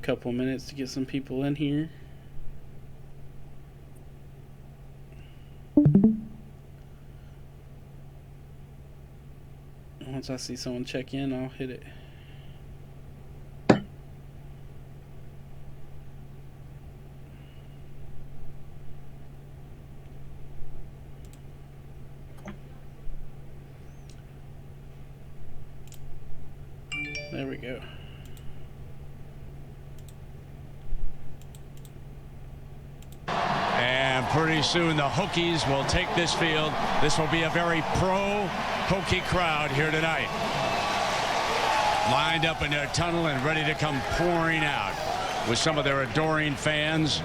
couple minutes to get some people in here. Once I see someone check in, I'll hit it. There we go. And pretty soon the Hokies will take this field. This will be a very pro-Hokie crowd here tonight. Lined up in their tunnel and ready to come pouring out with some of their adoring fans.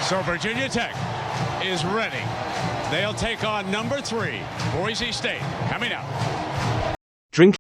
So Virginia Tech is ready. They'll take on number 3, Boise State, coming up. Drink.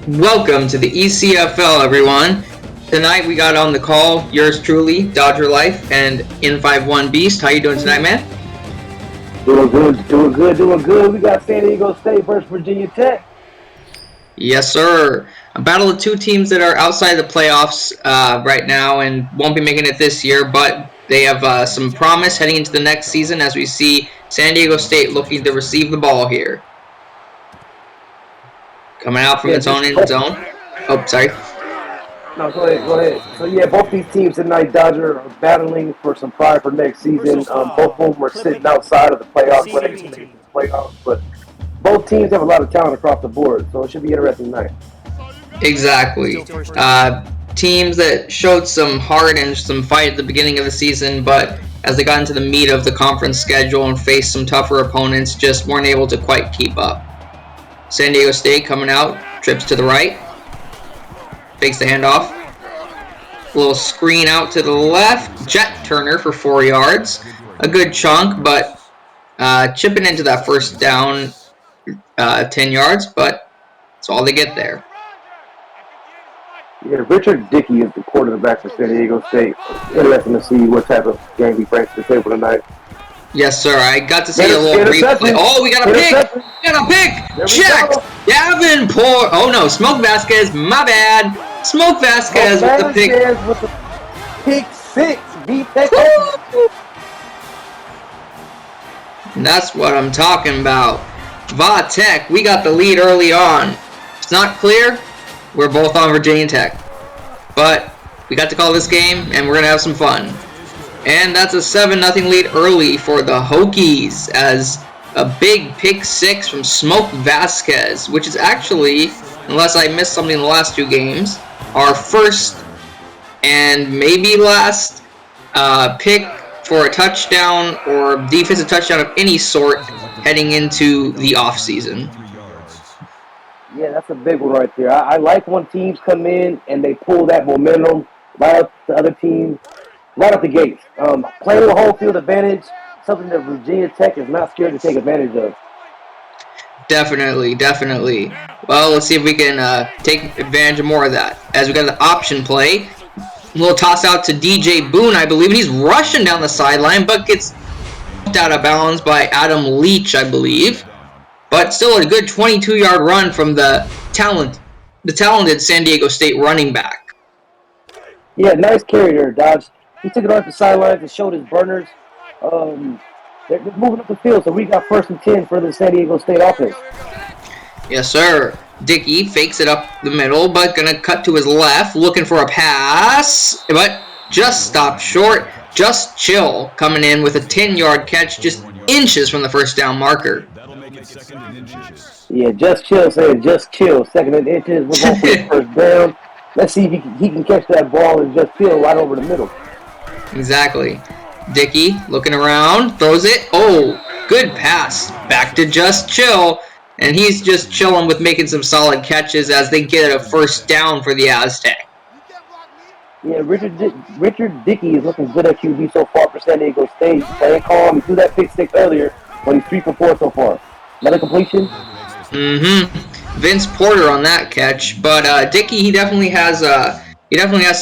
Welcome to the ECFL, everyone. Tonight we got on the call yours truly, Dodger Life, and N51 Beast. How you doing tonight, man? Doing good. We got San Diego State versus Virginia Tech. Yes, sir. A battle of two teams that are outside the playoffs right now and won't be making it this year, but they have some promise heading into the next season as we see San Diego State looking to receive the ball here. Coming out from its own end zone. Oh, sorry. No, go ahead. So, yeah, both these teams tonight, Dodger, are battling for some pride for next season. Both of them are sitting outside of the playoffs, but both teams have a lot of talent across the board, so it should be an interesting night. Exactly. Teams that showed some heart and some fight at the beginning of the season, but as they got into the meat of the conference schedule and faced some tougher opponents, just weren't able to quite keep up. San Diego State coming out, trips to the right, fakes the handoff. A little screen out to the left, jet turner for 4 yards. A good chunk, but chipping into that first down 10 yards, but that's all they get there. Yeah, Richard Dickey is the quarterback for San Diego State. Interesting to see what type of game he brings to the table tonight. Yes, sir. I got to see a little replay. Oh, we got a pick! We got a pick! Checked! Davenport! Oh, no. Smoke Vasquez. My bad. Smoke Vasquez with the pick. With the pick 6. And that's what I'm talking about. Va Tech, we got the lead early on. It's not clear. We're both on Virginia Tech. But we got to call this game, and we're going to have some fun. And that's a 7-0 lead early for the Hokies as a big pick six from Smoke Vasquez, which is actually, unless I missed something in the last 2 games, our first and maybe last pick for a touchdown or defensive touchdown of any sort heading into the offseason. Yeah, that's a big one right there. I like when teams come in and they pull that momentum right up the other team, right up the gates. Playing with home field advantage, something that Virginia Tech is not scared to take advantage of. Definitely. Well, let's see if we can take advantage of more of that. As we got the option play, a little toss out to DJ Boone, I believe, and he's rushing down the sideline, but gets out of bounds by Adam Leach, I believe. But still a good 22-yard run from the talented San Diego State running back. Yeah, nice carry there, Dodge. He took it off the sidelines and showed his burners. They're moving up the field, so we got 1st and 10 for the San Diego State offense. Yes, sir. Dickey fakes it up the middle, but gonna cut to his left, looking for a pass, but just stopped short. Just Chill coming in with a 10-yard catch, just inches from the first down marker. Yeah, Just Chill saying just chill. 2nd and inches. We're going for the first down. Let's see if he can catch that ball and just chill right over the middle. Exactly. Dickey looking around, throws it. Oh, good pass. Back to Just Chill. And he's just chilling with making some solid catches as they get a first down for the Aztec. Yeah, Richard Dickey is looking good at QB so far for San Diego State. Playing calm. He threw that pick 6 earlier, but he's 3 for 4 so far. Another completion? Vince Porter on that catch. But Dickey, he definitely has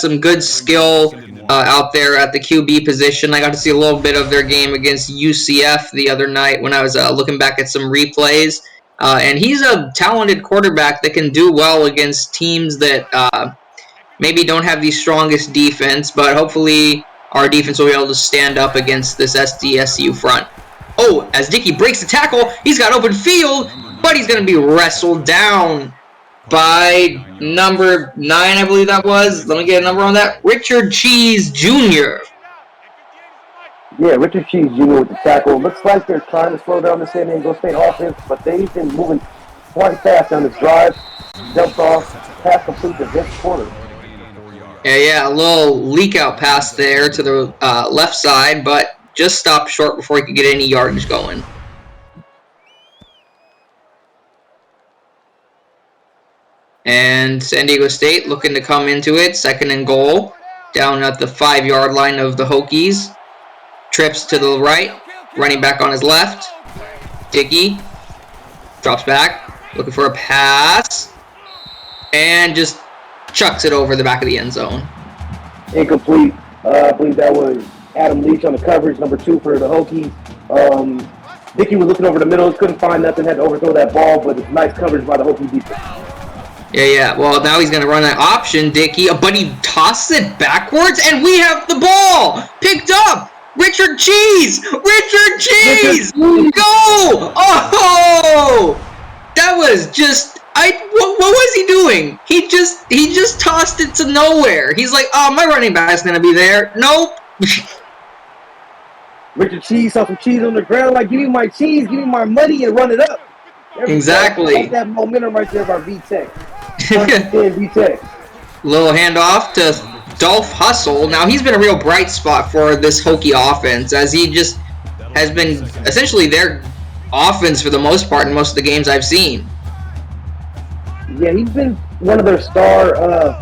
some good skill out there at the QB position. I got to see a little bit of their game against UCF the other night when I was looking back at some replays. And he's a talented quarterback that can do well against teams that maybe don't have the strongest defense, but hopefully our defense will be able to stand up against this SDSU front. Oh, as Dickey breaks the tackle, he's got open field, but he's going to be wrestled down by number 9, I believe that was. Let me get a number on that. Richard Cheese Jr. Yeah, Richard Cheese Jr. with the tackle. Looks like they're trying to slow down the San Diego State offense, but they've been moving quite fast on this drive. Jumped off, pass complete to Vince Porter. Yeah, a little leak-out pass there to the left side, but just stopped short before he could get any yardage going. And San Diego State looking to come into it, 2nd and goal, down at the 5-yard line of the Hokies. Trips to the right, running back on his left. Dickey drops back, looking for a pass, and just chucks it over the back of the end zone. Incomplete. I believe that was Adam Leach on the coverage, number 2 for the Hokies. Dickey was looking over the middle, couldn't find nothing, had to overthrow that ball, but it's nice coverage by the Hokie defense. Yeah. Well, now he's going to run that option, Dickey, but he tosses it backwards, and we have the ball picked up. Richard Cheese! Richard Cheese! Go! Oh! That was just... What was he doing? He just tossed it to nowhere. He's like, oh, my running back's going to be there. Nope. Richard Cheese saw some cheese on the ground, like, give me my cheese, give me my money, and run it up. Exactly. Like that momentum right there by V-Tech. V-Tech. Little handoff to Dolph Hustle. Now, he's been a real bright spot for this Hokie offense, as he just has been essentially their offense for the most part in most of the games I've seen. Yeah, he's been one of their star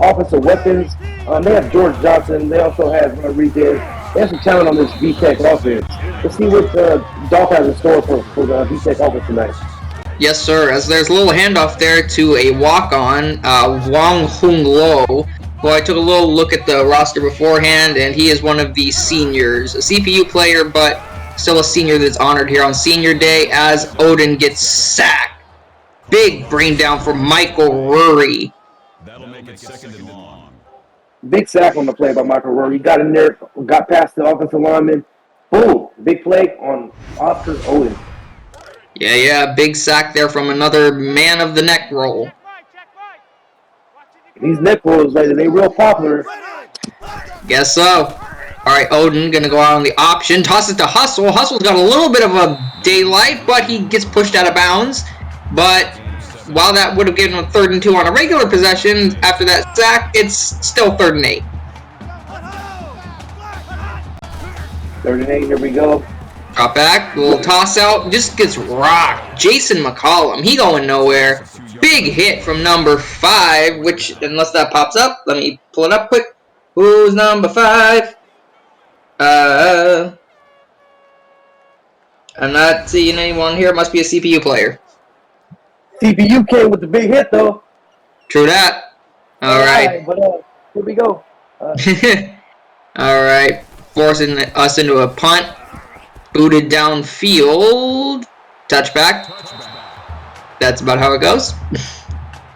offensive weapons. They have George Johnson. They also have Rodriguez. They have some talent on this V-Tech offense. Let's see what Dolph has in store for the V-Tech offense tonight. Yes, sir. As there's a little handoff there to a walk-on, Wang Hung Lo, who I took a little look at the roster beforehand, and he is one of the seniors. A CPU player, but still a senior that's honored here on Senior Day as Odin gets sacked. Big bring down for Michael Rury. That'll make it 2nd and long. Big sack on the play by Michael Rury. He got in there, got past the offensive lineman. Boom! Big play on Oscar Odin. Yeah, big sack there from another man of the neck roll. These neck rolls, they real popular. Guess so. Alright, Odin gonna go out on the option. Toss it to Hustle. Hustle's got a little bit of a daylight, but he gets pushed out of bounds. But while that would have given him 3rd and 2 on a regular possession, after that sack, it's still 3rd and 8. 3rd and 8, here we go. Drop back, little toss out, just gets rocked. Jason McCollum, he going nowhere. Big hit from number 5, which, unless that pops up, let me pull it up quick. Who's number 5? I'm not seeing anyone here. It must be a CPU player. CPU came with the big hit, though. True that. Alright. But here we go. Alright. Forcing us into a punt. Booted downfield. Touchback. That's about how it goes.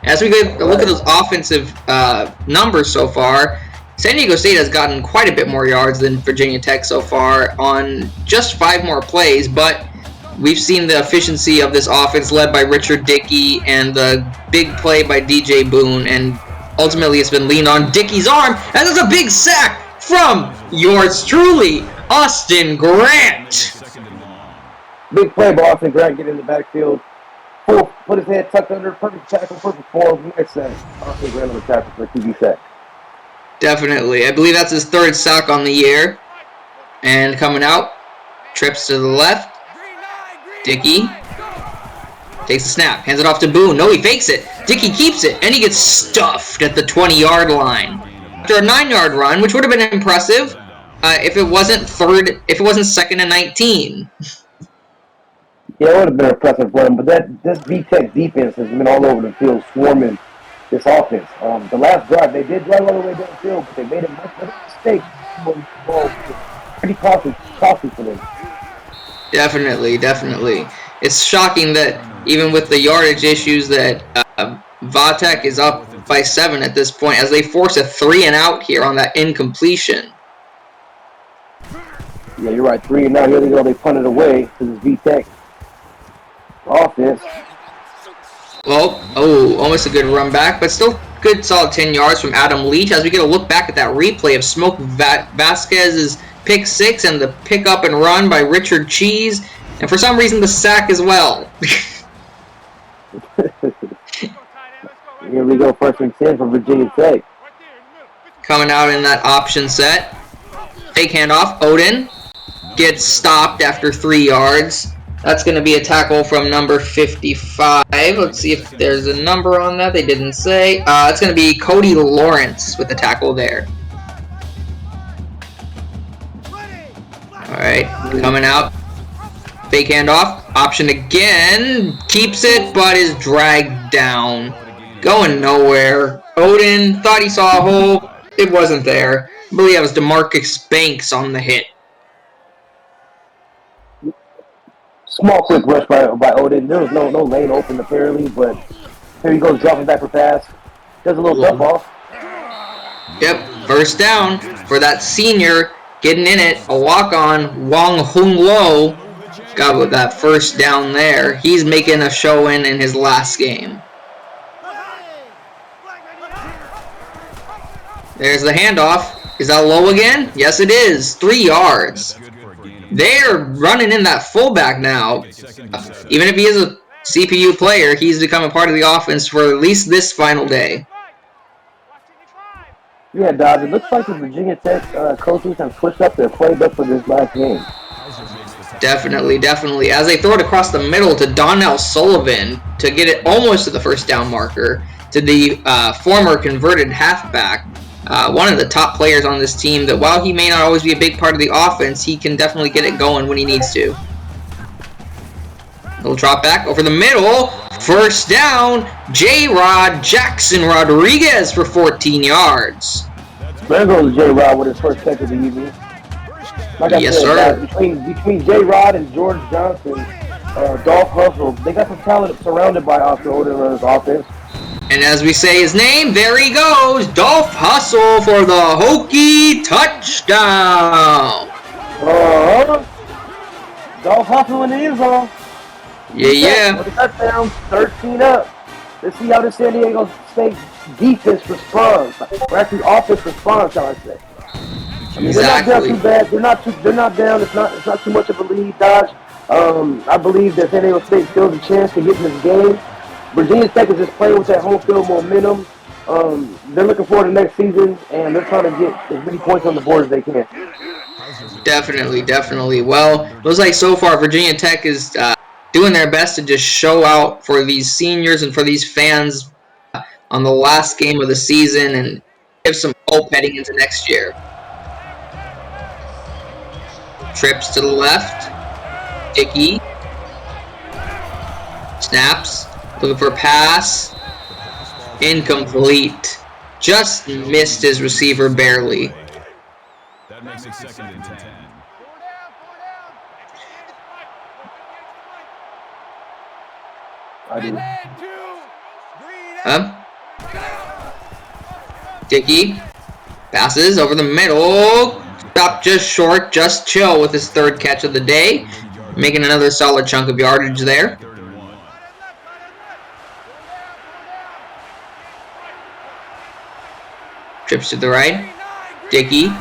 As we look at those offensive numbers so far, San Diego State has gotten quite a bit more yards than Virginia Tech so far on just 5 more plays, but we've seen the efficiency of this offense led by Richard Dickey and the big play by DJ Boone, and ultimately it's been leaned on Dickey's arm, and there's a big sack from yours truly, Austin Grant. Big play by Austin Grant, get in the backfield. Put his head tucked under, perfect tackle, perfect form. Nice sack. Austin Grant on the tackle for a QB sack. Definitely. I believe that's his 3rd sack on the year. And coming out, trips to the left. Dickey takes the snap, hands it off to Boone. No, he fakes it. Dickey keeps it, and he gets stuffed at the 20-yard line. After a 9-yard run, which would have been impressive if it wasn't 2nd and 19. Yeah, it would have been an impressive run, but this VTech defense has been all over the field swarming this offense. The last drive, they did drive all the way downfield, but they made a much better mistake. Pretty costly for them. Definitely. It's shocking that even with the yardage issues that Vatek is up by 7 at this point, as they force a 3 and out here on that incompletion. Yeah, you're right. 3 and out. Here they go. They punted away to this VTech offense. Well, almost a good run back, but still good solid 10 yards from Adam Leach as we get a look back at that replay of Smoke Vasquez's pick 6 and the pick up and run by Richard Cheese, and for some reason the sack as well. Here we go, 1st and 10 for Virginia Tech. Coming out in that option set. Fake handoff, Odin gets stopped after 3 yards. That's going to be a tackle from number 55. Let's see if there's a number on that. They didn't say. It's going to be Cody Lawrence with the tackle there. Alright, coming out. Fake handoff. Option again. Keeps it, but is dragged down. Going nowhere. Odin thought he saw a hole. It wasn't there. I believe that was DeMarcus Banks on the hit. Small quick rush by Odin. There was no lane open apparently, but here he goes dropping back for pass. Does a little dump off. Yep, 1st down for that senior getting in it. A walk-on, Wong Hung Lo got with that 1st down there. He's making a showing in his last game. There's the handoff. Is that low again? Yes, it is. 3 yards. They're running in that fullback now. Even if he is a CPU player, he's become a part of the offense for at least this final day. Yeah, Dodge, it looks like the Virginia Tech coaches have pushed up their playbook for this last game. Definitely. As they throw it across the middle to Donnell Sullivan to get it almost to the 1st down marker, to the former converted halfback. One of the top players on this team that while he may not always be a big part of the offense, he can definitely get it going when he needs to. Little drop back over the middle. 1st down. J-Rod Jackson Rodriguez for 14 yards. There goes J-Rod with his 1st catch of the evening. Like I said, sir. Between J-Rod and George Johnson, Dolph Hustle, they got some talent surrounded by Oscar Odin on his offense. And as we say his name, there he goes, Dolph Hustle for the Hokie touchdown. Dolph Hustle in the end zone. Yeah. With a touchdown, 13 up. Let's see how the San Diego State defense responds. Or actually, offense responds, shall I say. I mean, they're not down too bad. They're not down. It's not too much of a lead, Dodge. I believe that San Diego State still has a chance to get in this game. Virginia Tech is just playing with that home field momentum. They're looking forward to next season, and they're trying to get as many points on the board as they can. Definitely. Well, looks like so far Virginia Tech is doing their best to just show out for these seniors and for these fans on the last game of the season and give some hope heading into next year. Trips to the left. Dickey. Snaps. Looking for a pass. Incomplete. Just missed his receiver barely. That makes it 2nd and 10. Dickey passes over the middle. Stop just short, just chill with his 3rd catch of the day. Making another solid chunk of yardage there. Trips to the right. Dickey. A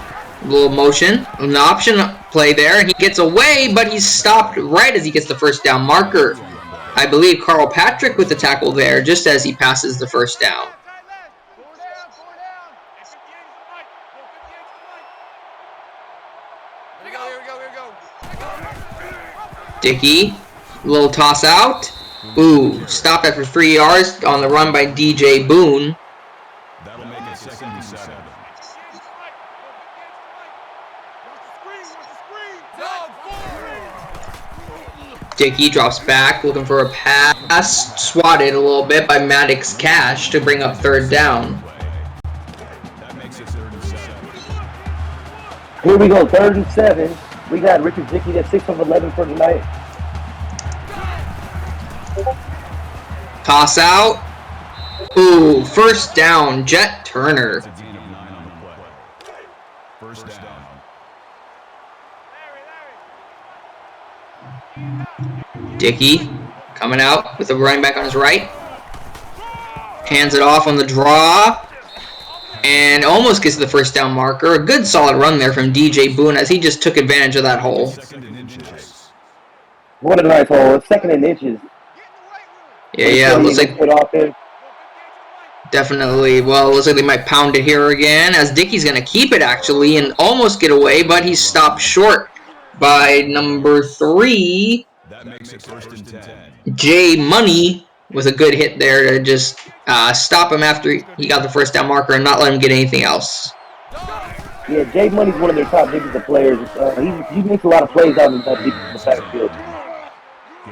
little motion. An option play there. He gets away, but he's stopped right as he gets the first down marker. I believe Carl Patrick with the tackle there just as he passes the first down. Dickey, a little toss out. Ooh, stopped after 3 yards on the run by DJ Boone. That'll make it 2nd and 7. Dickey drops back, looking for a pass. Swatted a little bit by Maddox Cash to bring up 3rd down. That makes it 3rd and 7. Here we go, 3rd and 7. We got Richard Dickey at 6 of 11 for tonight. Toss out. Ooh, first down, Jet Turner. It's a gain of 9 on the play. First down. Dickey coming out with the running back on his right. Hands it off on the draw. And almost gets the first down marker. A good solid run there from DJ Boone as he just took advantage of that hole. 2nd and inches. What a nice hole. It's 2nd and inches. Yeah, looks like definitely. Well, looks like they might pound it here again as Dickey's going to keep it actually and almost get away, but he's stopped short by number 3. That makes it 1st and 10. Jay Money with a good hit there to just stop him after he got the first down marker and not let him get anything else. Yeah, Jay Money's one of their top defensive players. He makes a lot of plays out in the backfield.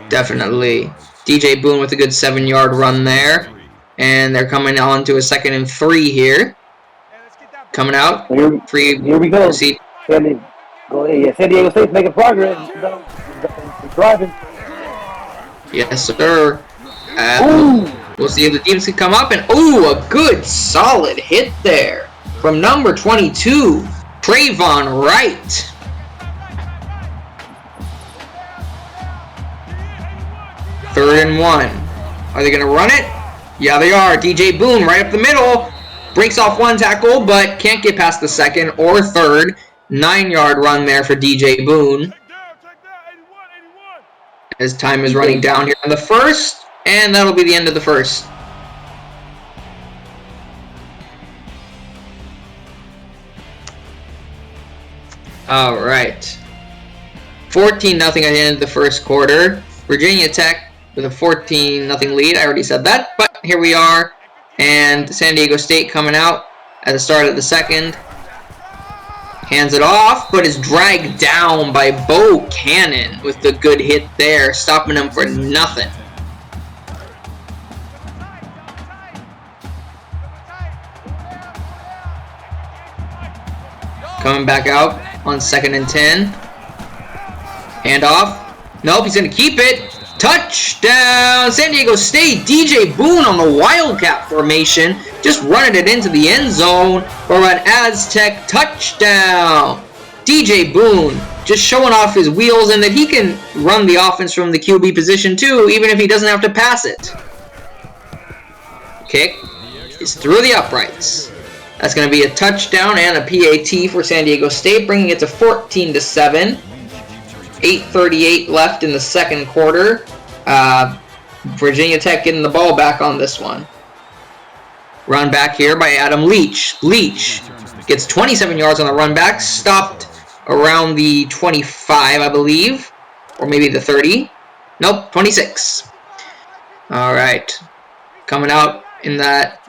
Definitely. DJ Boone with a good 7-yard run there. And they're coming on to a 2nd and 3 here. Coming out. Here we go. See. San Diego State's making progress. Driving. Yes, sir. We'll see if the teams can come up. And, a good solid hit there from number 22, Trayvon Wright. Third and 1. Are they going to run it? Yeah, they are. DJ Boone right up the middle. Breaks off one tackle, but can't get past the 2nd or 3rd. 9-yard run there for DJ Boone. As time is running down here in the 1st. And that'll be the end of the 1st. Alright. 14-0 at the end of the 1st quarter. Virginia Tech with a 14-0 lead. I already said that, but here we are. And San Diego State coming out at the start of the 2nd. Hands it off, but is dragged down by Bo Cannon with the good hit there, stopping him for nothing. Coming back out on 2nd and 10. Hand off. Nope, he's going to keep it. Touchdown, San Diego State. DJ Boone on the Wildcat formation. Just running it into the end zone for an Aztec touchdown. DJ Boone just showing off his wheels and that he can run the offense from the QB position too, even if he doesn't have to pass it. Kick is through the uprights. That's going to be a touchdown and a PAT for San Diego State, bringing it to 14-7. 8:38 left in the second quarter. Virginia Tech getting the ball back on this one. Run back here by Adam Leach. Leach gets 27 yards on the run back. Stopped around the 25, I believe. Or maybe the 30. Nope, 26. Alright. Coming out in that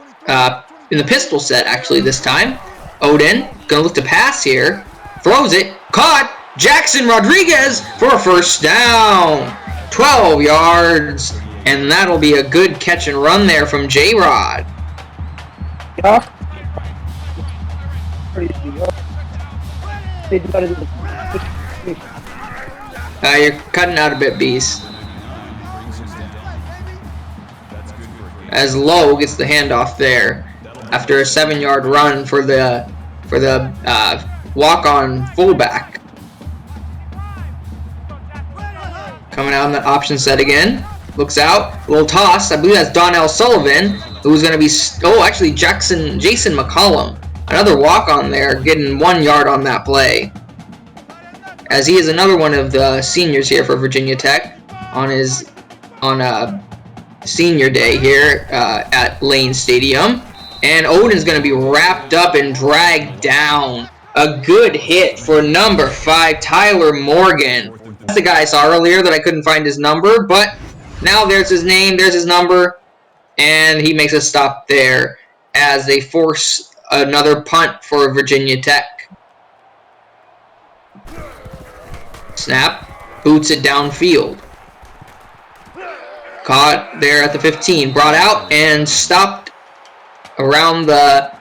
in the pistol set actually this time. Odin gonna look to pass here. Throws it. Caught. Jackson Rodriguez for a first down. 12 yards. And that'll be a good catch and run there from J-Rod. You're cutting out a bit, Beast. As Lowe gets the handoff there after a 7-yard run for the walk-on fullback. Coming out in that option set again. Looks out. Little toss. I believe that's Donnell Sullivan, who's going to be... Oh, actually, Jason McCollum. Another walk-on there, getting 1 yard on that play. As he is another one of the seniors here for Virginia Tech on senior day here at Lane Stadium. And Odin's going to be wrapped up and dragged down. A good hit for number 5, Tyler Morgan. That's the guy I saw earlier that I couldn't find his number, but now there's his name, there's his number, and he makes a stop there as they force another punt for Virginia Tech. Snap, boots it downfield. Caught there at the 15, brought out and stopped around the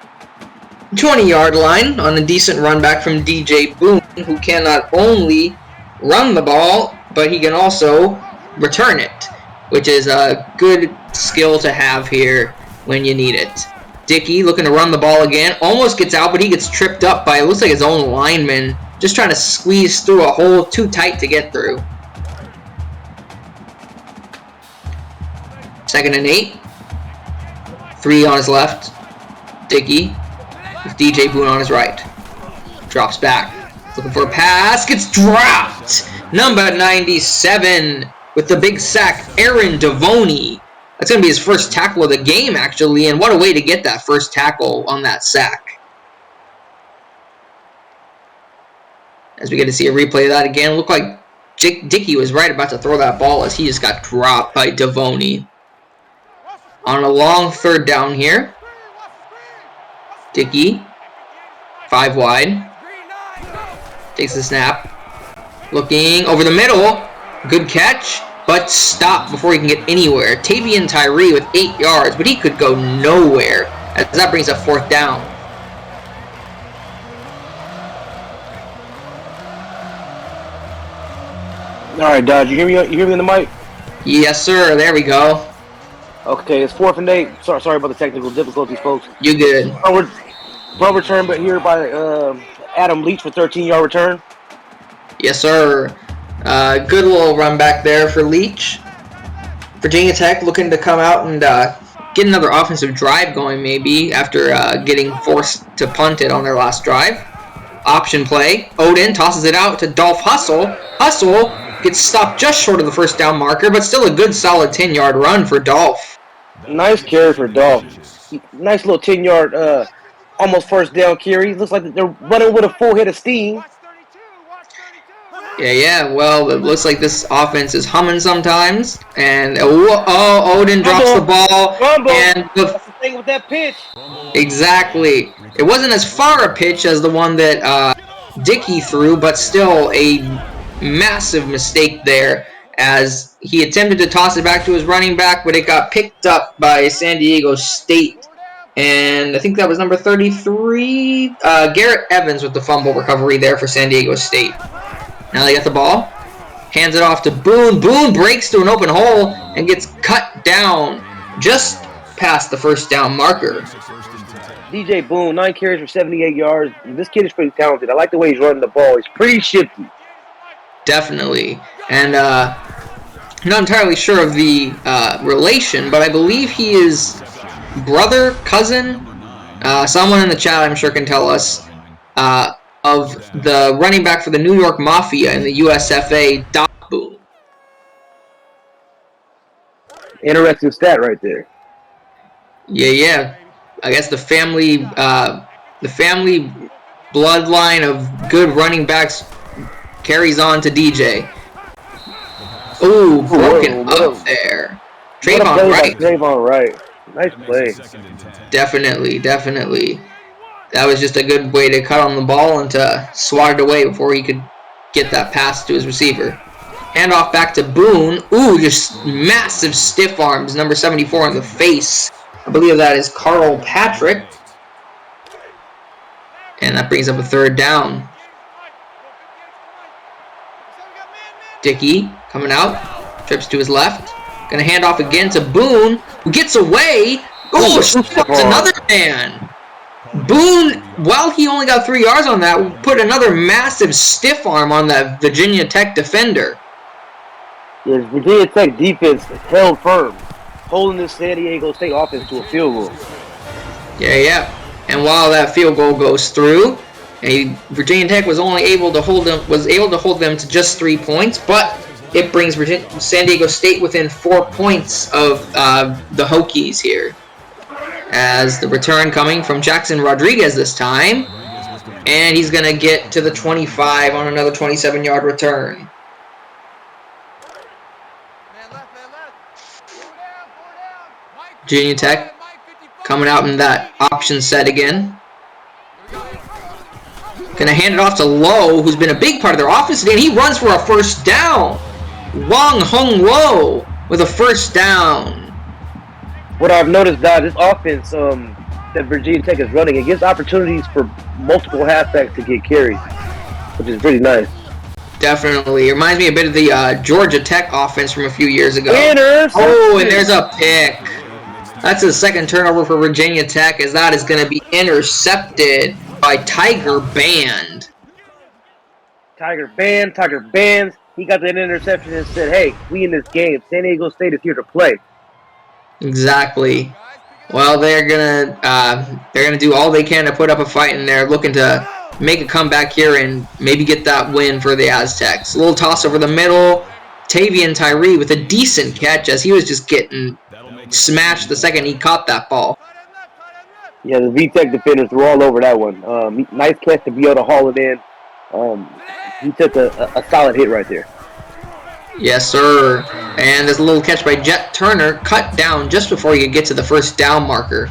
20-yard line on a decent run back from DJ Boone, who can not only run the ball, but he can also return it, which is a good skill to have here when you need it. Dickey looking to run the ball again, almost gets out, but he gets tripped up by, it looks like his own lineman, just trying to squeeze through a hole too tight to get through. 2nd and 8. 3 on his left. Dickey with DJ Boone on his right. Drops back. Looking for a pass. Gets dropped. Number 97 with the big sack, Aaron Devoni. That's going to be his first tackle of the game, actually. And what a way to get that first tackle on that sack. As we get to see a replay of that again. Looked like Dickey was right about to throw that ball as he just got dropped by Devoni. On a long 3rd down here. Dickey. 5 wide. Takes the snap. Looking over the middle. Good catch, but stopped before he can get anywhere. Tavian Tyree with 8 yards, but he could go nowhere, as that brings up 4th down. All right, Dodge, you hear me? You hear me on the mic? Yes, sir. There we go. Okay, it's 4th and 8. Sorry about the technical difficulties, folks. You good? Well return, but here by Adam Leach for 13-yard return. Yes, sir. Good little run back there for Leach. Virginia Tech looking to come out and get another offensive drive going maybe after getting forced to punt it on their last drive. Option play. Odin tosses it out to Dolph Hustle. Hustle gets stopped just short of the first down marker, but still a good solid 10-yard run for Dolph. Nice carry for Dolph. Nice little 10-yard almost first down carry. Looks like they're running with a full head of steam. Yeah. Well, it looks like this offense is humming sometimes. And Odin drops the ball. And that's the thing with that pitch. Exactly. It wasn't as far a pitch as the one that Dickey threw, but still a massive mistake there, as he attempted to toss it back to his running back, but it got picked up by San Diego State. And I think that was number 33, Garrett Evans with the fumble recovery there for San Diego State. Now they got the ball. Hands it off to Boone. Boone breaks through an open hole and gets cut down just past the first down marker. DJ Boone, 9 carries for 78 yards. This kid is pretty talented. I like the way he's running the ball. He's pretty shifty. Definitely. And I'm not entirely sure of the relation, but I believe he is brother, cousin Someone in the chat, I'm sure, can tell us of the running back for the New York Mafia in the USFA, Doc Boone. Interesting stat right there. Yeah. I guess the family bloodline of good running backs carries on to DJ. Ooh, broken up there. Trayvon Wright. Trayvon Wright. Nice play. Definitely. That was just a good way to cut on the ball and to swat it away before he could get that pass to his receiver. Hand off back to Boone. Ooh, just massive stiff arms. Number 74 in the face. I believe that is Carl Patrick. And that brings up a third down. Dickey coming out. Trips to his left. Gonna hand off again to Boone, who gets away. Oh, stops another man. Boone, while he only got 3 yards on that, put another massive stiff arm on that Virginia Tech defender. Yeah, Virginia Tech defense held firm, holding the San Diego State offense to a field goal. Yeah. And while that field goal goes through, Virginia Tech was able to hold them to just 3 points, but it brings San Diego State within 4 points of the Hokies here. As the return coming from Jackson Rodriguez this time, and he's going to get to the 25 on another 27-yard return. Virginia Tech coming out in that option set again. Going to hand it off to Lowe, who's been a big part of their offense today, and he runs for a first down. Wong Hung Lowe with a first down. What I've noticed, this offense that Virginia Tech is running, it gives opportunities for multiple halfbacks to get carries, which is pretty nice. Definitely. It reminds me a bit of the Georgia Tech offense from a few years ago. Oh, and there's a pick. That's the second turnover for Virginia Tech, as that is going to be intercepted by Tiger Band. Tiger Bands. He got that interception and said, hey, we in this game. San Diego State is here to play. Exactly. Well, they're gonna do all they can to put up a fight, and they're looking to make a comeback here and maybe get that win for the Aztecs. A little toss over the middle. Tavian Tyree with a decent catch, as he was just getting smashed the second he caught that ball. Yeah, the VTech defenders were all over that one. Nice catch to be able to haul it in. He took a solid hit right there. Yes, sir. And there's a little catch by Jet Turner, cut down just before he could get to the first down marker.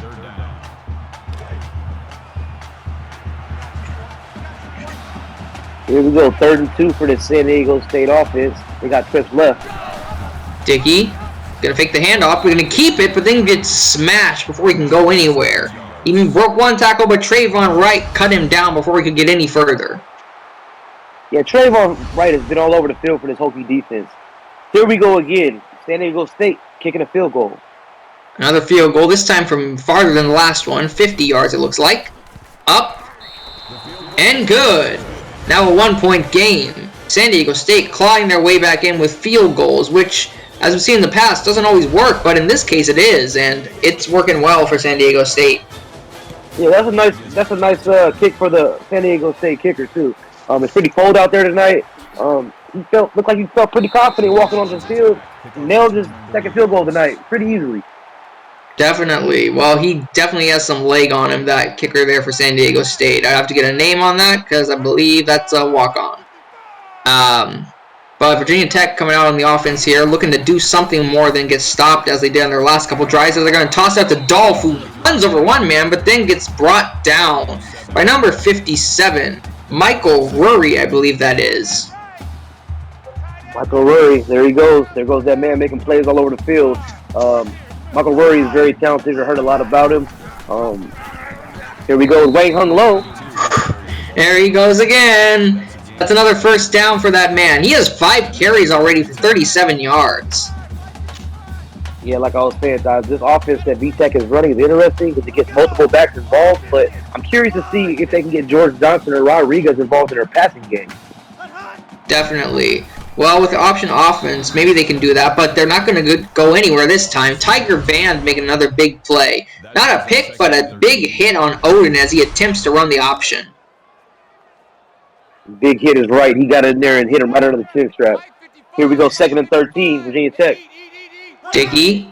Here we go, 3rd and 2 for the San Diego State offense. They got trips left. Dickey, gonna fake the handoff. We're gonna keep it, but then gets smashed before he can go anywhere. Even broke one tackle, but Trayvon Wright cut him down before he could get any further. Yeah, Trayvon Wright has been all over the field for this Hokie defense. Here we go again. San Diego State kicking a field goal. Another field goal, this time from farther than the last one. 50 yards, it looks like. Up. And good. Now a 1-point game. San Diego State clawing their way back in with field goals, which, as we've seen in the past, doesn't always work, but in this case it is, and it's working well for San Diego State. Yeah, that's a nice kick for the San Diego State kicker too. It's pretty cold out there tonight. He looked like he felt pretty confident walking onto the field. He nailed his second field goal tonight pretty easily. Definitely. Well, he definitely has some leg on him, that kicker there for San Diego State. I have to get a name on that because I believe that's a walk-on. But Virginia Tech coming out on the offense here, looking to do something more than get stopped as they did on their last couple drives. So they're going to toss out to Dolph, who runs over one man, but then gets brought down by number 57, Michael Rury, I believe that is. Michael Rury, there he goes. There goes that man making plays all over the field. Michael Rury is very talented. I heard a lot about him. Here we go, Wang Hung Low. There he goes again. That's another first down for that man. He has 5 carries already for 37 yards. Yeah, like I was saying, this offense that VTech is running is interesting because it gets multiple backs involved, but I'm curious to see if they can get George Johnson or Rodriguez involved in their passing game. Definitely. Well, with the option offense, maybe they can do that, but they're not going to go anywhere this time. Tiger Band making another big play. Not a pick, but a big hit on Odin as he attempts to run the option. Big hit is right. He got in there and hit him right under the chin strap. Here we go, 2nd and 13, Virginia Tech. Dickey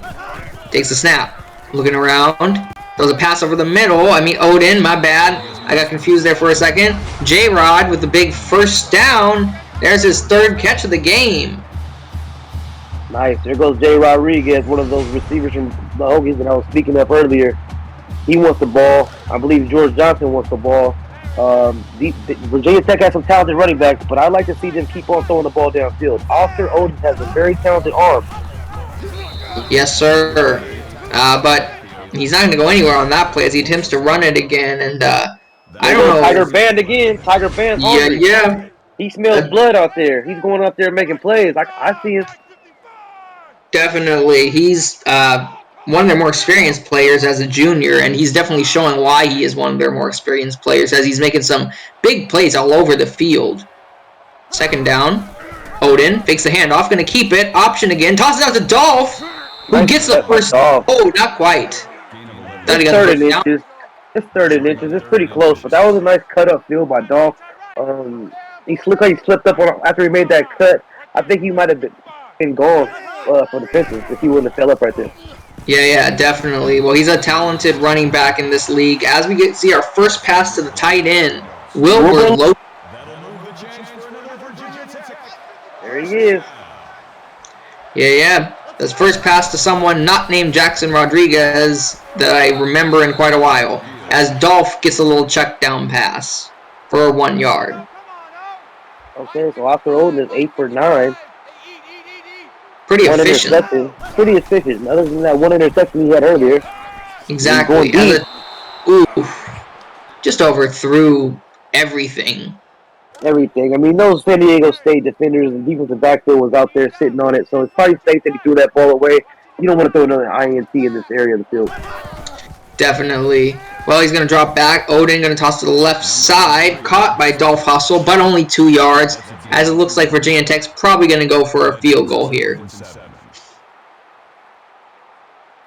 takes the snap. Looking around. Throws a pass over the middle. Odin, my bad. I got confused there for a second. J-Rod with the big first down. There's his 3rd catch of the game. Nice. There goes Jay Rodriguez, one of those receivers from the Hokies that I was speaking of earlier. He wants the ball. I believe George Johnson wants the ball. Virginia Tech has some talented running backs, but I'd like to see them keep on throwing the ball downfield. Oscar Odin has a very talented arm. Yes, sir. But he's not going to go anywhere on that play as he attempts to run it again. And I don't know. Tiger Band again. Tiger Band's hungry. Yeah. He smells blood out there. He's going out there making plays. I see him. Definitely. He's one of their more experienced players as a junior, and he's definitely showing why he is one of their more experienced players as he's making some big plays all over the field. 2nd down. Odin fakes the handoff, going to keep it. Option again. Tosses out to Dolph, who gets the first. Oh, not quite. It's 3rd and inches. It's 3rd and inches. It's pretty close, but that was a nice cut up field by Dolph. He looked like he slipped up after he made that cut. I think he might have been gone for the fences if he wouldn't have fell up right there. Yeah, definitely. Well, he's a talented running back in this league. As we see our first pass to the tight end, Wilbur Lowe. There he is. Yeah. His first pass to someone not named Jackson Rodriguez that I remember in quite a while. As Dolph gets a little check down pass for 1 yard. Okay, so Oscar Odin is 8 for 9. Pretty efficient. Pretty efficient. Other than that one interception he had earlier. Exactly. Just overthrew everything. Those San Diego State defenders and defensive backfield was out there sitting on it, so it's probably safe that he threw that ball away. You don't want to throw another INT in this area of the field. Definitely. Well, he's going to drop back. Odin going to toss to the left side. Caught by Dolph Hustle, but only 2 yards. As it looks like Virginia Tech's probably going to go for a field goal here.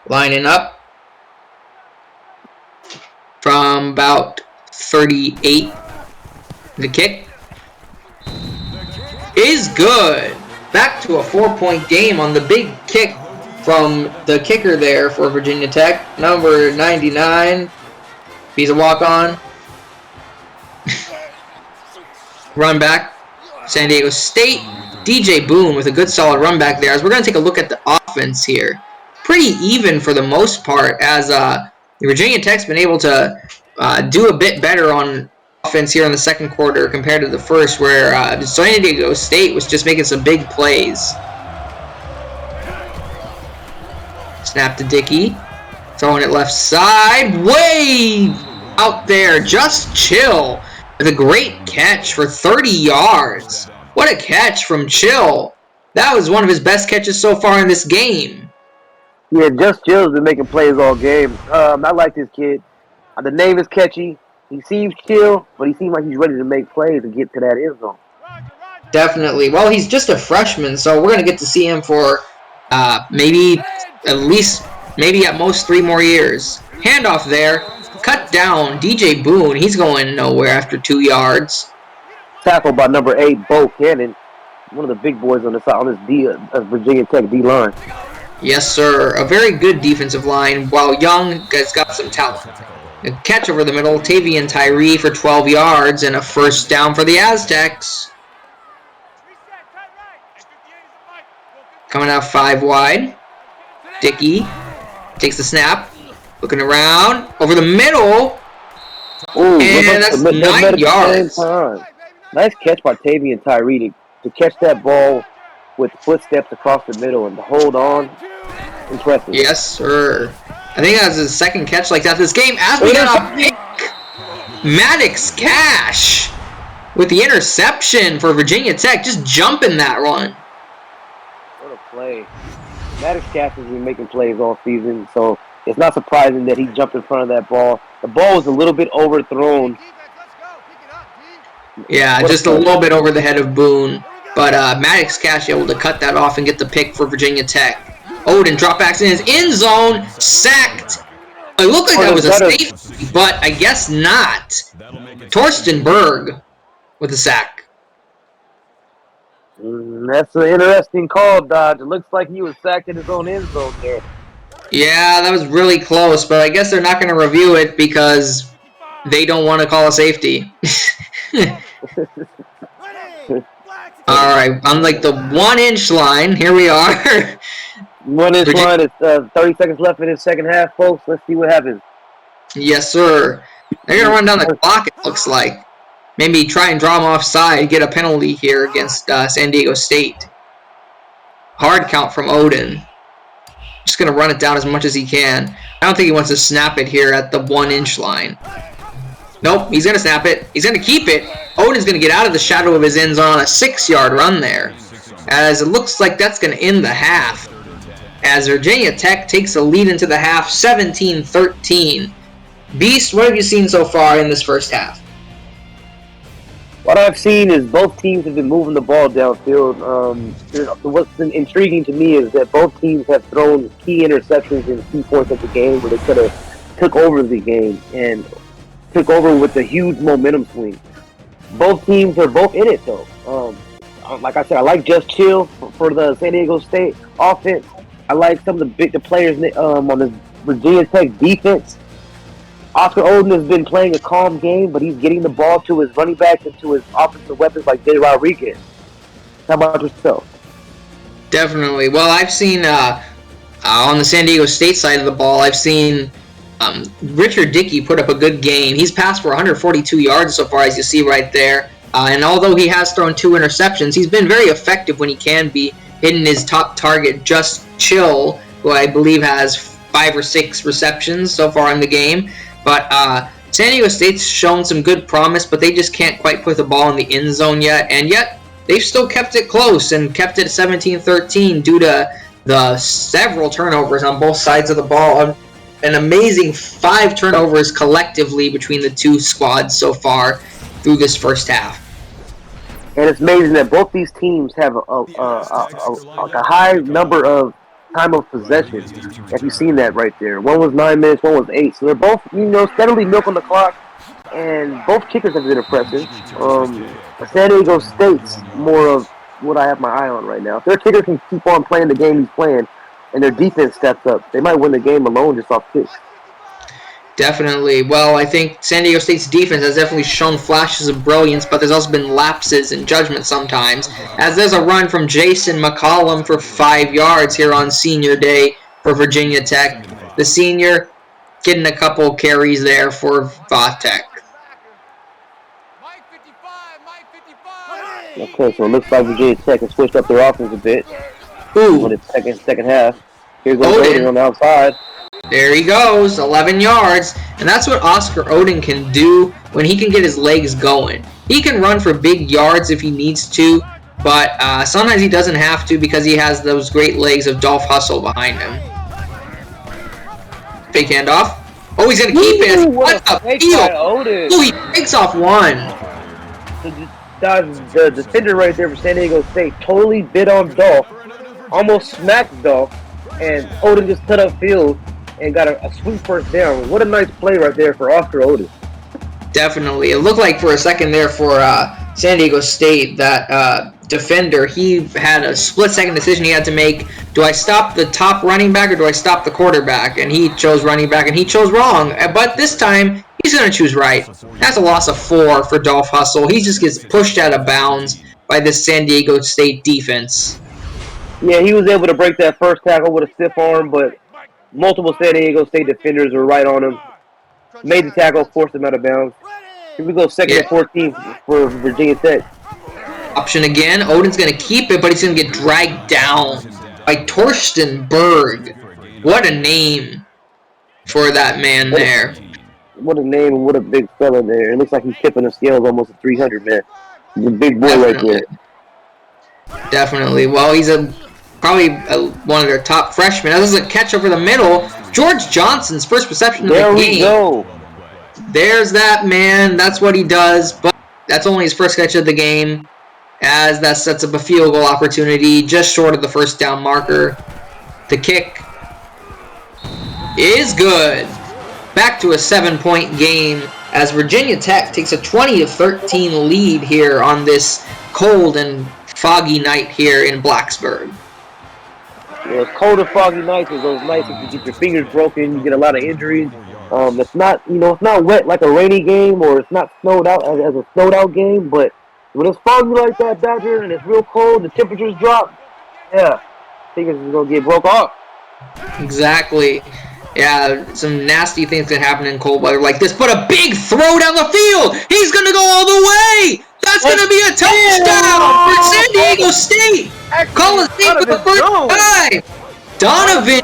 Lining up from about 38. The kick is good. Back to a 4-point game on the big kick from the kicker there for Virginia Tech. Number 99. He's a walk-on. Run back. San Diego State. DJ Boone with a good solid run back there. As we're going to take a look at the offense here. Pretty even for the most part, as Virginia Tech's been able to do a bit better on offense here in the 2nd quarter compared to the first, where San Diego State was just making some big plays. Snap to Dickey. Throwing it left side. Way out there. Just Chill with a great catch for 30 yards. What a catch from Chill. That was one of his best catches so far in this game. Yeah, Just Chill's been making plays all game. I like this kid. The name is catchy. He seems chill, but he seems like he's ready to make plays and get to that end zone. Definitely. Well, he's just a freshman, so we're going to get to see him for maybe at most 3 more years. Handoff there. Cut down. DJ Boone. He's going nowhere after 2 yards. Tackled by number 8, Bo Cannon. One of the big boys on this Virginia Tech D-line. Yes, sir. A very good defensive line. While Young has got some talent. A catch over the middle. Tavian Tyree for 12 yards and a first down for the Aztecs. Coming out 5 wide. Dickey takes the snap. Looking around. Over the middle. Ooh, and that's 9 yards. Nice catch by Tavian Tyree to catch that ball with footsteps across the middle and to hold on. Impressive. Yes, sir. I think that was his 2nd catch like that this game. As we got a pick. Maddox Cash with the interception for Virginia Tech. Just jumping that run. What a play. Maddox Cash has been making plays all season, so it's not surprising that he jumped in front of that ball. The ball was a little bit overthrown. Yeah, just a little bit over the head of Boone. But Maddox Cash able to cut that off and get the pick for Virginia Tech. Odin dropbacks in his end zone. Sacked It looked like that was a safety, but I guess not. Torsten Berg with the sack. That's an interesting call, Dodge. It looks like he was sacked in his own end zone there. Yeah, that was really close, but I guess they're not going to review it because they don't want to call a safety. Alright, on like the 1-inch line, here we are. 1-inch line is 30 seconds left in the second half, folks. Let's see what happens. Yes, sir. They're going to run down the clock, it looks like. Maybe try and draw them offside, get a penalty here against San Diego State. Hard count from Odin. Just going to run it down as much as he can. I don't think he wants to snap it here at the 1-inch line. Nope, he's going to snap it. He's going to keep it. Odin's going to get out of the shadow of his end zone on a 6-yard run there. As it looks like that's going to end the half. As Virginia Tech takes a lead into the half, 17-13. Beast, what have you seen so far in this first half? What I've seen is both teams have been moving the ball downfield. What's been intriguing to me is that both teams have thrown key interceptions in key points of the game where they could have took over the game and took over with a huge momentum swing. Both teams are both in it, though. Like I said, I like Just Chill for the San Diego State offense. I like some of the players on the Virginia Tech defense. Oscar Odin has been playing a calm game, but he's getting the ball to his running backs and to his offensive weapons like Jay Rodriguez. How about yourself? Definitely. Well, I've seen on the San Diego State side of the ball, I've seen Richard Dickey put up a good game. He's passed for 142 yards so far, as you see right there. And although he has thrown 2 interceptions, he's been very effective when he can be, hitting his top target, Just Chill, who I believe has 5 or 6 receptions so far in the game. But San Diego State's shown some good promise, but they just can't quite put the ball in the end zone yet. And yet, they've still kept it close and kept it 17-13 due to the several turnovers on both sides of the ball. An amazing 5 turnovers collectively between the two squads so far through this first half. And it's amazing that both these teams have a high number of time of possession. If you've seen that right there. One was 9 minutes, one was 8. So they're both, steadily milking the clock. And both kickers have been impressive. San Diego State's more of what I have my eye on right now. If their kicker can keep on playing the game he's playing, and their defense steps up, they might win the game alone just off kicks. Definitely. Well, I think San Diego State's defense has definitely shown flashes of brilliance, but there's also been lapses in judgment sometimes, as there's a run from Jason McCollum for 5 yards here on senior day for Virginia Tech. The senior getting a couple carries there for Tech. Okay, so it looks like Virginia Tech has switched up their offense a bit. Ooh. On its second half. Here goes Odin on the outside. There he goes, 11 yards. And that's what Oscar Odin can do when he can get his legs going. He can run for big yards if he needs to, but sometimes he doesn't have to because he has those great legs of Dolph Hustle behind him. Fake handoff. Oh, he's going to keep it. What a field. Oh, he takes off one. The defender right there for San Diego State totally bit on Dolph, almost smacked Dolph, and Odin just cut upfield and got a sweet first down. What a nice play right there for Oscar Odin. Definitely. It looked like for a second there for San Diego State, that defender, he had a split-second decision he had to make. Do I stop the top running back or do I stop the quarterback? And he chose running back, and he chose wrong. But this time, he's going to choose right. That's a loss of 4 for Dolph Hustle. He just gets pushed out of bounds by this San Diego State defense. Yeah, he was able to break that first tackle with a stiff arm, but multiple San Diego State defenders were right on him. Made the tackle, forced him out of bounds. Here we go, second and 14 for Virginia Tech. Option again. Odin's going to keep it, but he's going to get dragged down by Torsten Berg. What a name for that man there. What a name and what a big fella there. It looks like he's tipping the scales almost at 300, man. He's a big boy right there. Definitely. Well, he's probably one of their top freshmen. This is a catch over the middle. George Johnson's first reception of the game. There we go. There's that man. That's what he does. But that's only his first catch of the game, as that sets up a field goal opportunity just short of the first down marker. The kick is good. back to a 7-point game as Virginia Tech takes a 20-13 lead here on this cold and foggy night here in Blacksburg. Yeah, cold and foggy nights are those nights that you get your fingers broken, you get a lot of injuries. It's not, it's not wet like a rainy game, or it's not snowed out as a snowed out game. But when it's foggy like that, Dodger, and it's real cold, the temperatures drop. Yeah, fingers is gonna get broke off. Exactly. Yeah, some nasty things can happen in cold weather like this. But a big throw down the field. He's gonna go all the way. That's gonna be a touchdown for San Diego State. Collins State for the first time. Donovan.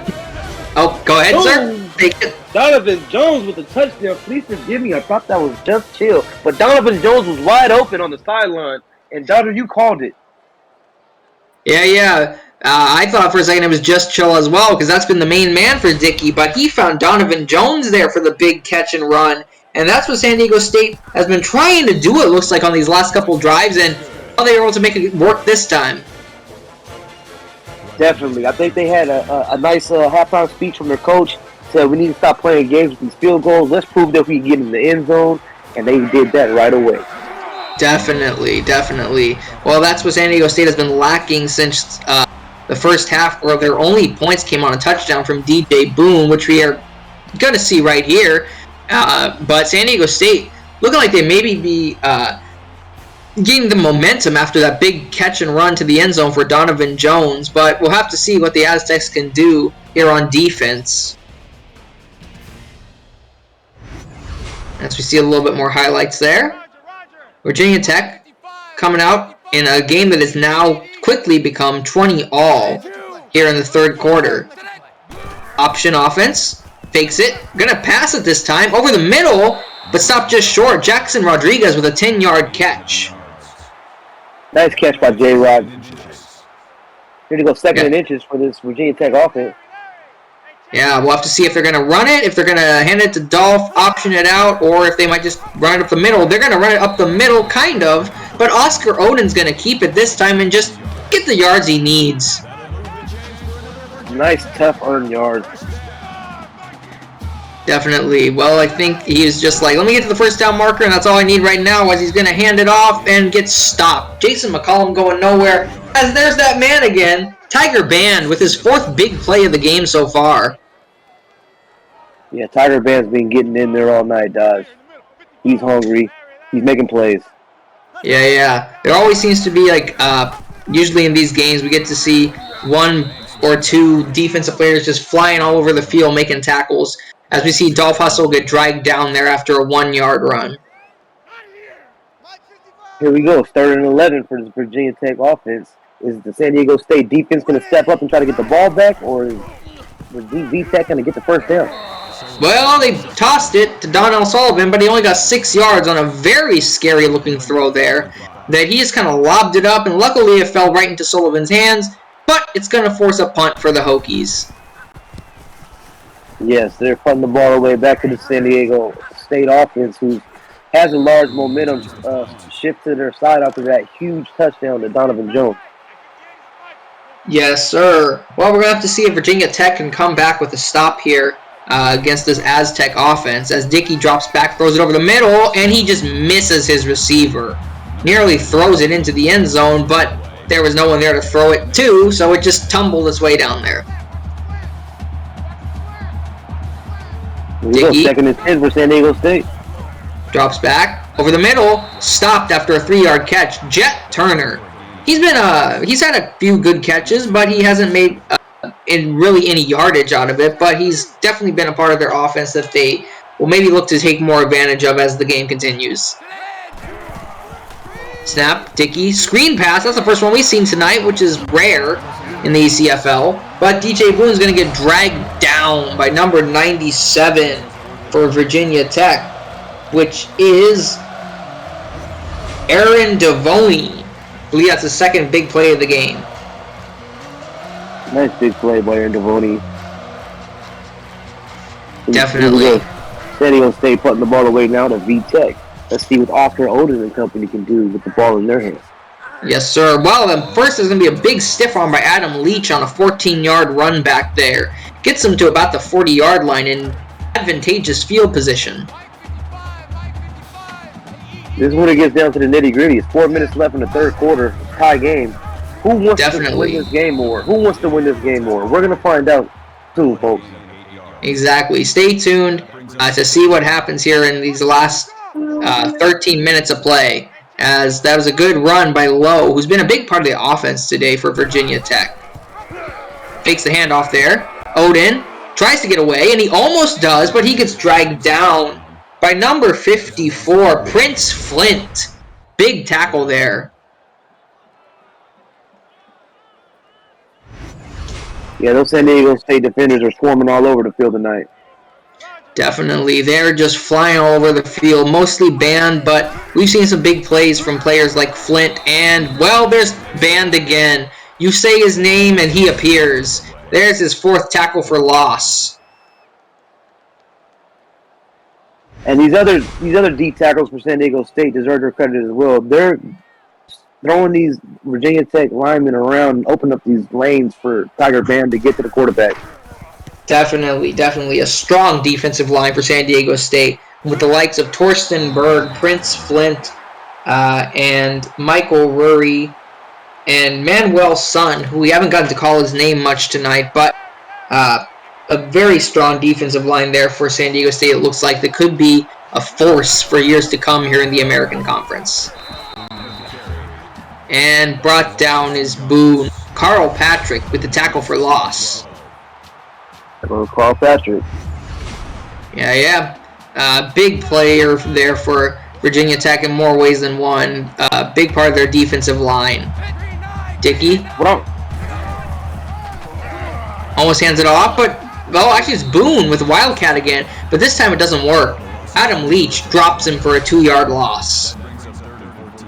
Oh, go ahead, sir. Take it. Donovan Jones with a touchdown. Please forgive me. I thought that was just chill. But Donovan Jones was wide open on the sideline. And, Dodger, you called it. Yeah. I thought for a second it was just chill as well, because that's been the main man for Dickey. But he found Donovan Jones there for the big catch and run. And that's what San Diego State has been trying to do, it looks like, on these last couple drives. And they were able to make it work this time. Definitely. I think they had a nice halftime speech from their coach. Said we need to stop playing games with these field goals. Let's prove that we can get in the end zone, and they did that right away. Definitely. Well, that's what San Diego State has been lacking since the first half, where their only points came on a touchdown from DJ Boone, which we are going to see right here. But San Diego State looking like they maybe be gaining the momentum after that big catch and run to the end zone for Donovan Jones. But we'll have to see what the Aztecs can do here on defense. As we see a little bit more highlights there. Virginia Tech coming out in a game that has now quickly become 20-all here in the third quarter. Option offense. Fakes it. Gonna pass it this time. Over the middle, but stopped just short. Jackson Rodriguez with a 10-yard catch. Nice catch by J-Rod. Here to go second and inches for this Virginia Tech offense. Yeah, we'll have to see if they're going to run it, if they're going to hand it to Dolph, option it out, or if they might just run it up the middle. They're going to run it up the middle, kind of, but Oscar Oden's going to keep it this time and just get the yards he needs. Nice, tough earned yards. Definitely. Well, I think he's just like, let me get to the first down marker, and that's all I need right now, as he's going to hand it off and get stopped. Jason McCollum going nowhere, as there's that man again, Tiger Band, with his fourth big play of the game so far. Yeah, Tiger Band's been getting in there all night, Dodge. He's hungry. He's making plays. Yeah. There always seems to be, like, usually in these games, we get to see one or two defensive players just flying all over the field making tackles, as we see Dolph Hustle get dragged down there after a 1-yard run. Here we go, 3rd and 11 for this Virginia Tech offense. Is the San Diego State defense going to step up and try to get the ball back, or is V-Tech going to get the first down? Well, they tossed it to Donnell Sullivan, but he only got 6 yards on a very scary-looking throw there. That he just kind of lobbed it up, and luckily it fell right into Sullivan's hands, but it's going to force a punt for the Hokies. Yes, they're punting the ball away back to the San Diego State offense, who has a large momentum shift to their side after that huge touchdown to Donovan Jones. Yes, sir. Well, we're going to have to see if Virginia Tech can come back with a stop here against this Aztec offense, as Dickey drops back, throws it over the middle, and he just misses his receiver. Nearly throws it into the end zone, but there was no one there to throw it to, so it just tumbled its way down there. Dickey, 2nd and 10 for San Diego State. Drops back, over the middle, stopped after a 3-yard catch. Jet Turner. He's had a few good catches, but he hasn't made really any yardage out of it, but he's definitely been a part of their offense that they will maybe look to take more advantage of as the game continues. Snap, Dickey, screen pass. That's the first one we've seen tonight, which is rare in the ECFL. But DJ Boone's going to get dragged down by number 97 for Virginia Tech, which is Aaron Devoney. I believe that's the second big play of the game. Nice big play by Aaron Devoney. Definitely. San Diego State putting the ball away now to V-Tech. Let's see what Oscar Oden and company can do with the ball in their hands. Yes, sir. Well, then first there's going to be a big stiff arm by Adam Leach on a 14-yard run back there. Gets him to about the 40-yard line, and advantageous field position. This is when it gets down to the nitty-gritty. It's 4 minutes left in the third quarter. Tie game. Who wants to win this game more? Who wants to win this game more? We're going to find out soon, folks. Exactly. Stay tuned to see what happens here in these last 13 minutes of play, as that was a good run by Lowe, who's been a big part of the offense today for Virginia Tech. Fakes the handoff there. Odin tries to get away, and he almost does, but he gets dragged down by number 54, Prince Flint. Big tackle there. Yeah, those San Diego State defenders are swarming all over the field tonight. Definitely. They're just flying all over the field, mostly Band, but we've seen some big plays from players like Flint, and, well, there's Band again. You say his name, and he appears. There's his 4th tackle for loss. And these other D tackles for San Diego State deserve their credit as well. They're throwing these Virginia Tech linemen around and open up these lanes for Tiger Band to get to the quarterback. Definitely a strong defensive line for San Diego State, with the likes of Torsten Berg, Prince Flint, and Michael Rury, and Manuel Sun, who we haven't gotten to call his name much tonight, but a very strong defensive line there for San Diego State. It looks like that could be a force for years to come here in the American Conference. And brought down is Boone. Carl Patrick with the tackle for loss. Carl Patrick. Yeah. Big player there for Virginia Tech in more ways than one. Big part of their defensive line. Dickey. Almost hands it off, but, well, actually it's Boone with Wildcat again, but this time it doesn't work. Adam Leach drops him for a 2-yard loss.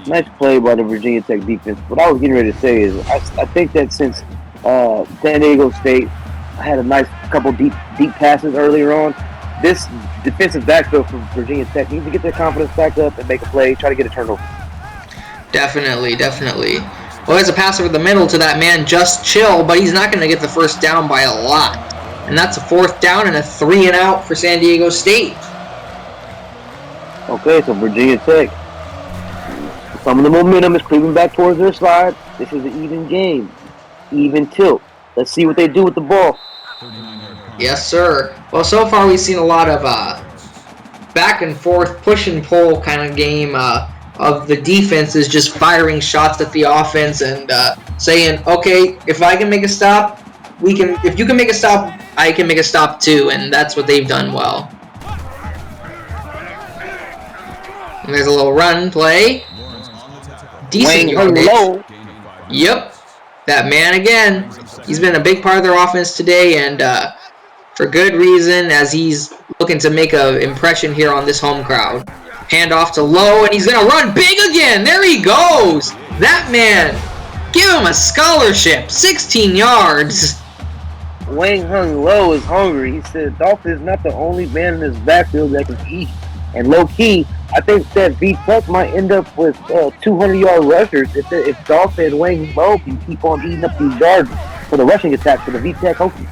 Nice play by the Virginia Tech defense. What I was getting ready to say is I think that since San Diego State had a nice couple deep passes earlier on, this defensive backfield for Virginia Tech needs to get their confidence back up and make a play, try to get a turnover. Definitely. Well, there's a pass over the middle to that man, Just Chill, but he's not going to get the first down by a lot. And that's a 4th down and a 3-and-out for San Diego State. Okay, so Virginia Tech, some of the momentum is creeping back towards their side. This is an even game, even tilt. Let's see what they do with the ball. Yes, sir. Well, so far we've seen a lot of back and forth, push and pull kind of game of the defenses just firing shots at the offense and saying, okay, if I can make a stop, we can. If you can make a stop, I can make a stop too, and that's what they've done well. And there's a little run play. Decent yardage. Yep, that man again. He's been a big part of their offense today, and for good reason, as he's looking to make an impression here on this home crowd. Hand off to Lowe, and he's going to run big again. There he goes. That man, give him a scholarship. 16 yards. Wayne Hung Lowe is hungry. He said Dolph is not the only man in this backfield that can eat. And low-key, I think that VTech might end up with 200-yard rushers if Dolph and Wayne Lowe can keep on eating up these yards for the rushing attack for the VTech Hokies.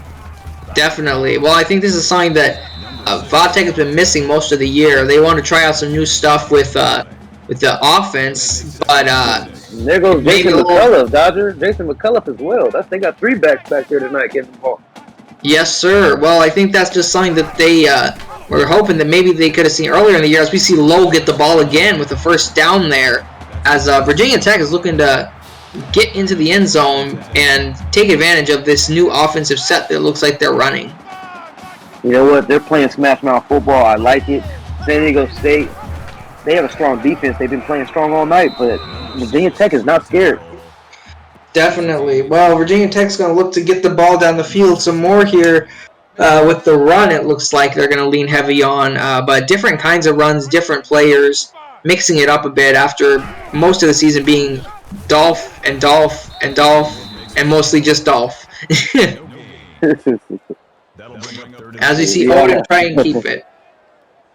Definitely. Well, I think this is something that VTech has been missing most of the year. They want to try out some new stuff with the offense, but there goes Jason McCullough, Dodger. Jason McCullough as well. They got 3 backs back there tonight getting the ball. Yes, sir. Well, I think that's just something that they were hoping that maybe they could have seen earlier in the year, as we see Lowe get the ball again with the first down there, as Virginia Tech is looking to get into the end zone and take advantage of this new offensive set that looks like they're running. You know what? They're playing smash mouth football. I like it. San Diego State, they have a strong defense. They've been playing strong all night, but Virginia Tech is not scared. Definitely. Well, Virginia Tech's going to look to get the ball down the field some more here. With the run, it looks like they're going to lean heavy on, but different kinds of runs, different players, mixing it up a bit after most of the season being Dolph, and mostly just Dolph. As we see Odin try and keep it.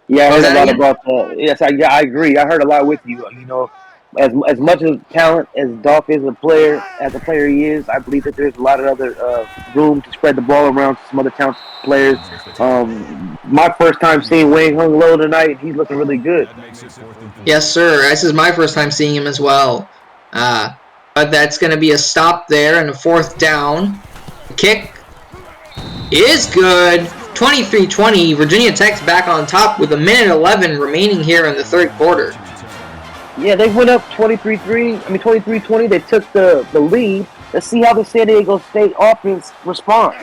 Yeah, I heard a lot about that. Yes, I agree. I heard a lot with you. You know, as much as talent as Dolph is as a player he is, I believe that there's a lot of other room to spread the ball around to some other talented players. My first time seeing Wayne Hung Low tonight, he's looking really good. Yes, sir. This is my first time seeing him as well. But that's going to be a stop there and a 4th down. The kick is good. 23-20. Virginia Tech's back on top with 1:11 remaining here in the 3rd quarter. Yeah, they went up 23-20. They took the lead. Let's see how the San Diego State offense responds.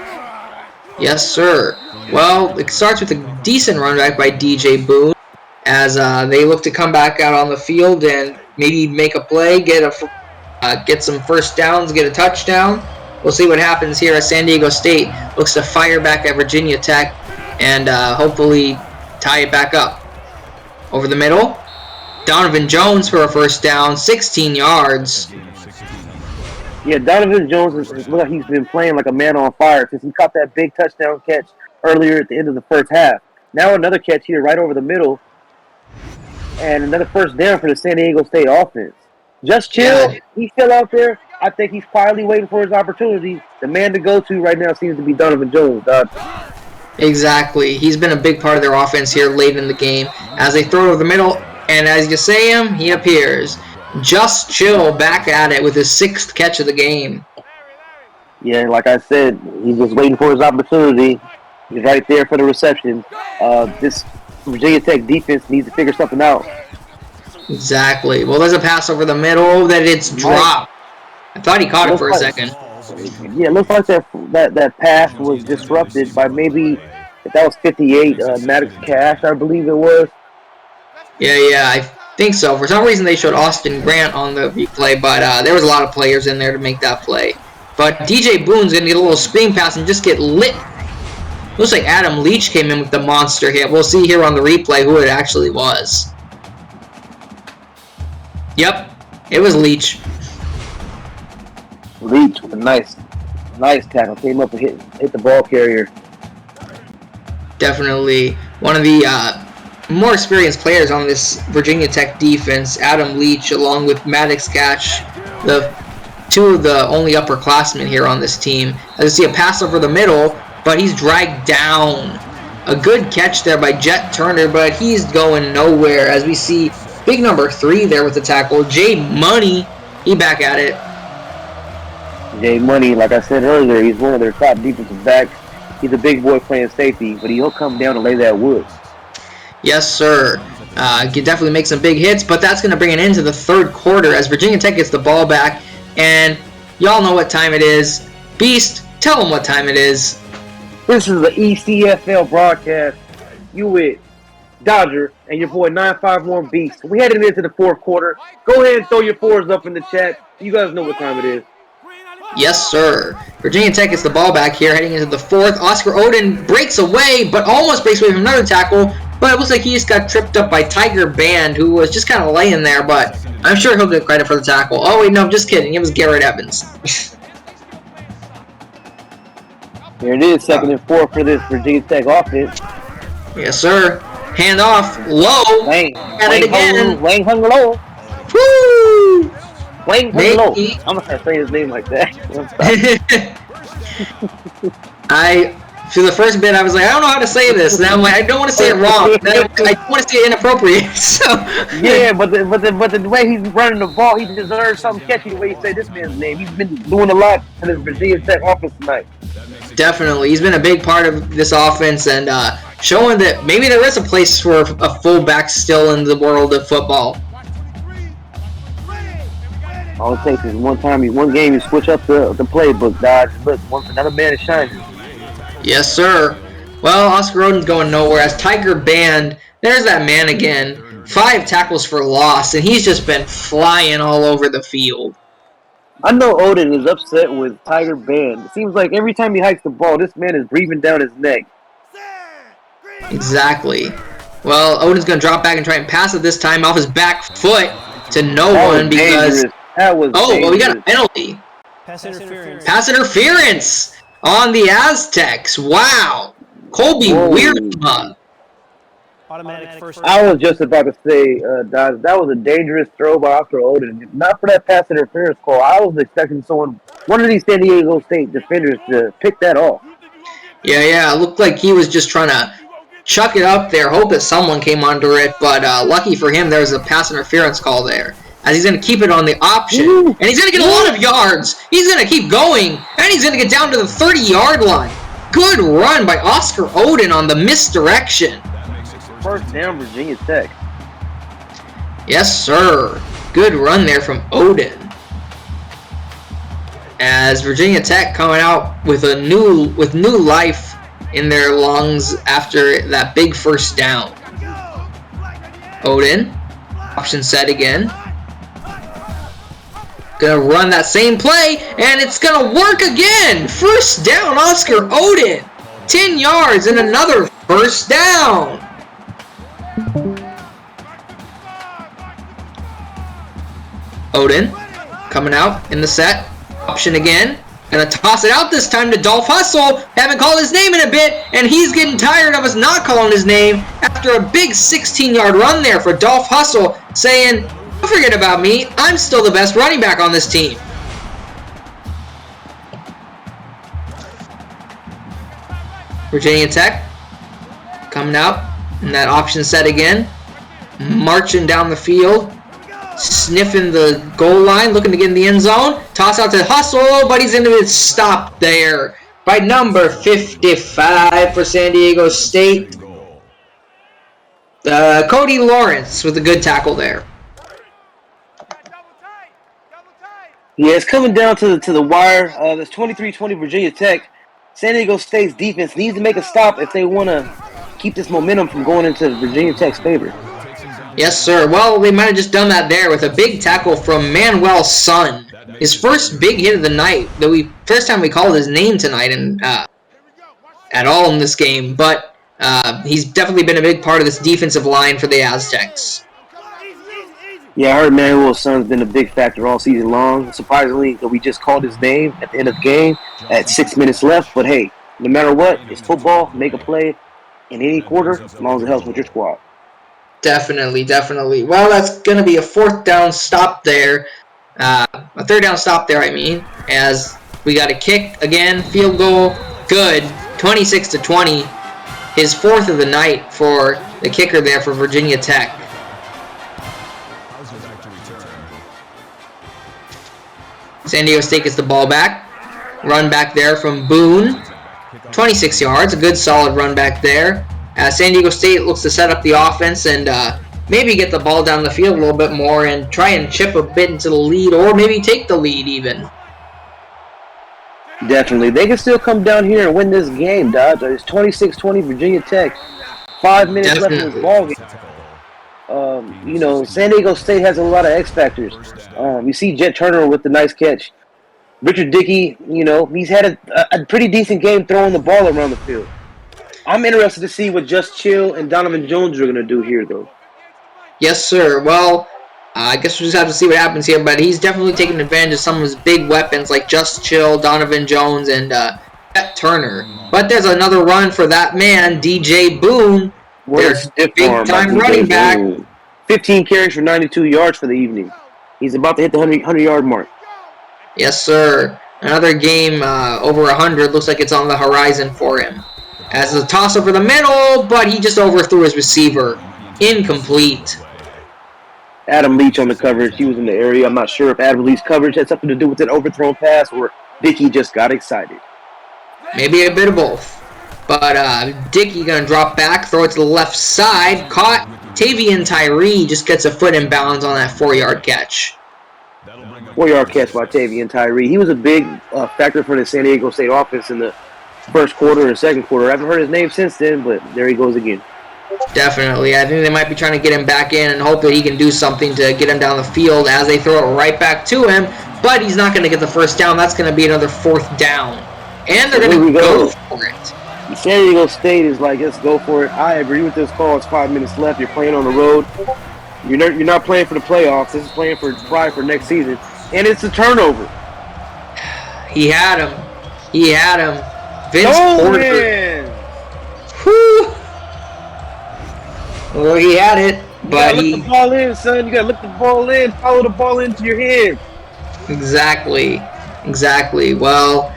Yes, sir. Well, it starts with a decent run back by DJ Boone as they look to come back out on the field and maybe make a play, get some first downs, get a touchdown. We'll see what happens here as San Diego State looks to fire back at Virginia Tech and hopefully tie it back up. Over the middle, Donovan Jones for a first down, 16 yards. Yeah, Donovan Jones looks like he's been playing like a man on fire since he caught that big touchdown catch earlier at the end of the first half. Now another catch here right over the middle, and another first down for the San Diego State offense. Just chill. Yeah. He's still out there. I think he's quietly waiting for his opportunity. The man to go to right now seems to be Donovan Jones, Dog. Exactly. He's been a big part of their offense here late in the game as they throw it over the middle. And as you say him, he appears. Just chill back at it with his 6th catch of the game. Yeah, like I said, he's just waiting for his opportunity. He's right there for the reception. This Virginia Tech defense needs to figure something out. Exactly. Well, there's a pass over the middle that it's dropped. I thought he caught it for a second. Yeah, it looks like that pass was disrupted by maybe, if that was 58, Maddox Cash, I believe it was. Yeah, I think so. For some reason, they showed Austin Grant on the replay, but there was a lot of players in there to make that play. But DJ Boone's going to get a little screen pass and just get lit. Looks like Adam Leach came in with the monster hit. We'll see here on the replay who it actually was. Yep, it was Leach. Leach with a nice tackle. Came up and hit the ball carrier. Definitely one of the more experienced players on this Virginia Tech defense, Adam Leach, along with Maddox Catch, the 2 of the only upperclassmen here on this team. As you see a pass over the middle, but he's dragged down. A good catch there by Jet Turner, but he's going nowhere. As we see big number 3 there with the tackle, Jay Money, he back at it. Jay Money, like I said earlier, he's one of their top defensive backs. He's a big boy playing safety, but he'll come down and lay that wood. Yes, sir. Can definitely make some big hits, but that's going to bring it into the 3rd quarter as Virginia Tech gets the ball back. And y'all know what time it is. Beast, tell them what time it is. This is the ECFL broadcast. You with Dodger and your boy 951 Beast. We heading into the 4th quarter. Go ahead and throw your 4s up in the chat. You guys know what time it is. Yes, sir. Virginia Tech gets the ball back here heading into the 4th. Oscar Oden breaks away, but almost breaks away from another tackle. But it looks like he just got tripped up by Tiger Band, who was just kind of laying there, but I'm sure he'll get credit for the tackle. Oh, wait, no, I'm just kidding. It was Garrett Evans. Here it is, 2nd and 4 for this Virginia Tech offense. Yes, sir. Hand off. Low. Wayne hung low. Woo! Wayne hung low. I'm going to start saying his name like that. For the first bit, I was like, I don't know how to say this. And I'm like, I don't want to say it wrong. I don't want to say it inappropriate. So yeah, but the way he's running the ball, he deserves something catchy the way he said this man's name. He's been doing a lot for this Virginia Tech offense tonight. Definitely. He's been a big part of this offense and showing that maybe there is a place for a fullback still in the world of football. All it takes is one game, you switch up the playbook, Dodge. Look, another man is shining. Yes, sir. Well, Oscar Oden's going nowhere. As Tiger Band, there's that man again. 5 tackles for loss, and he's just been flying all over the field. I know Oden is upset with Tiger Band. It seems like every time he hikes the ball, this man is breathing down his neck. Exactly. Well, Oden's going to drop back and try and pass it this time off his back foot to no one because... That was dangerous. Well, we got a penalty. Pass interference on the Aztecs. Wow. Colby Weirdma. I was just about to say, Dodge, that was a dangerous throw by Oscar Oden. Not for that pass interference call. I was expecting one of these San Diego State defenders to pick that off. Yeah, it looked like he was just trying to chuck it up there, hope that someone came under it, but lucky for him, there was a pass interference call there. As he's going to keep it on the option, and he's going to get a lot of yards. He's going to keep going, and he's going to get down to the 30-yard line. Good run by Oscar Oden on the misdirection. First down, Virginia Tech. Yes, sir. Good run there from Oden. As Virginia Tech coming out with new life in their lungs after that big first down. Oden, option set again. Gonna run that same play, and it's gonna work again. First down, Oscar Oden. 10 yards and another first down. Oden coming out in the set. Option again. Gonna toss it out this time to Dolph Hustle. Haven't called his name in a bit, and he's getting tired of us not calling his name after a big 16-yard run there for Dolph Hustle, saying, "Don't forget about me. I'm still the best running back on this team." Virginia Tech coming out in that option set again. Marching down the field. Sniffing the goal line, looking to get in the end zone. Toss out to Hustle, but he's going to get stopped there by number 55 for San Diego State. Cody Lawrence with a good tackle there. Yeah, it's coming down to the wire. That's 23-20 Virginia Tech. San Diego State's defense needs to make a stop if they want to keep this momentum from going into Virginia Tech's favor. Yes, sir. Well, they might have just done that there with a big tackle from Manuel Sun. His first big hit of the night. First time we called his name tonight and at all in this game. But he's definitely been a big part of this defensive line for the Aztecs. Yeah, I heard Manuel Sun's been a big factor all season long. Surprisingly, we just called his name at the end of the game at 6 minutes left. But hey, no matter what, it's football. Make a play in any quarter as long as it helps with your squad. Definitely. Well, that's going to be a fourth down stop there. A third down stop there, I mean. As we got a kick again, field goal, good. 26-20. His fourth of the night for the kicker there for Virginia Tech. San Diego State gets the ball back. Run back there from Boone. 26 yards, a good solid run back there. San Diego State looks to set up the offense and maybe get the ball down the field a little bit more and try and chip a bit into the lead or maybe take the lead even. Definitely. They can still come down here and win this game, Dodge. It's 26-20 Virginia Tech. 5 minutes left in this ball game. San Diego State has a lot of X factors. You see Jet Turner with the nice catch. Richard Dickey, he's had a pretty decent game throwing the ball around the field. I'm interested to see what Just Chill and Donovan Jones are going to do here, though. Yes, sir. Well, I guess we'll just have to see what happens here, but he's definitely taking advantage of some of his big weapons like Just Chill, Donovan Jones, and Jet Turner. But there's another run for that man, DJ Boone. There's big-time running back. 15 carries for 92 yards for the evening. He's about to hit the 100-yard mark. Yes, sir. Another game over 100. Looks like it's on the horizon for him. As a toss over the middle, but he just overthrew his receiver. Incomplete. Adam Leach on the coverage. He was in the area. I'm not sure if Adam Leach's coverage had something to do with an overthrown pass or Dickey just got excited. Maybe a bit of both. But Dickey going to drop back, throw it to the left side. Caught. Tavian Tyree just gets a foot in bounds on that 4-yard catch. 4-yard catch by Tavian Tyree. He was a big factor for the San Diego State offense in the first quarter and second quarter. I haven't heard his name since then, but there he goes again. Definitely. I think they might be trying to get him back in and hope that he can do something to get him down the field as they throw it right back to him. But he's not going to get the first down. That's going to be another fourth down. And they're going to go for it. San Diego State is like, let's go for it. I agree with this call. It's 5 minutes left. You're playing on the road. You're not playing for the playoffs. This is playing for pride for next season. And it's a turnover. He had him. Vince Porter. Whew. Well, he had it, You but gotta look the ball in, son. You gotta look the ball in. Follow the ball into your hand. Exactly. Well,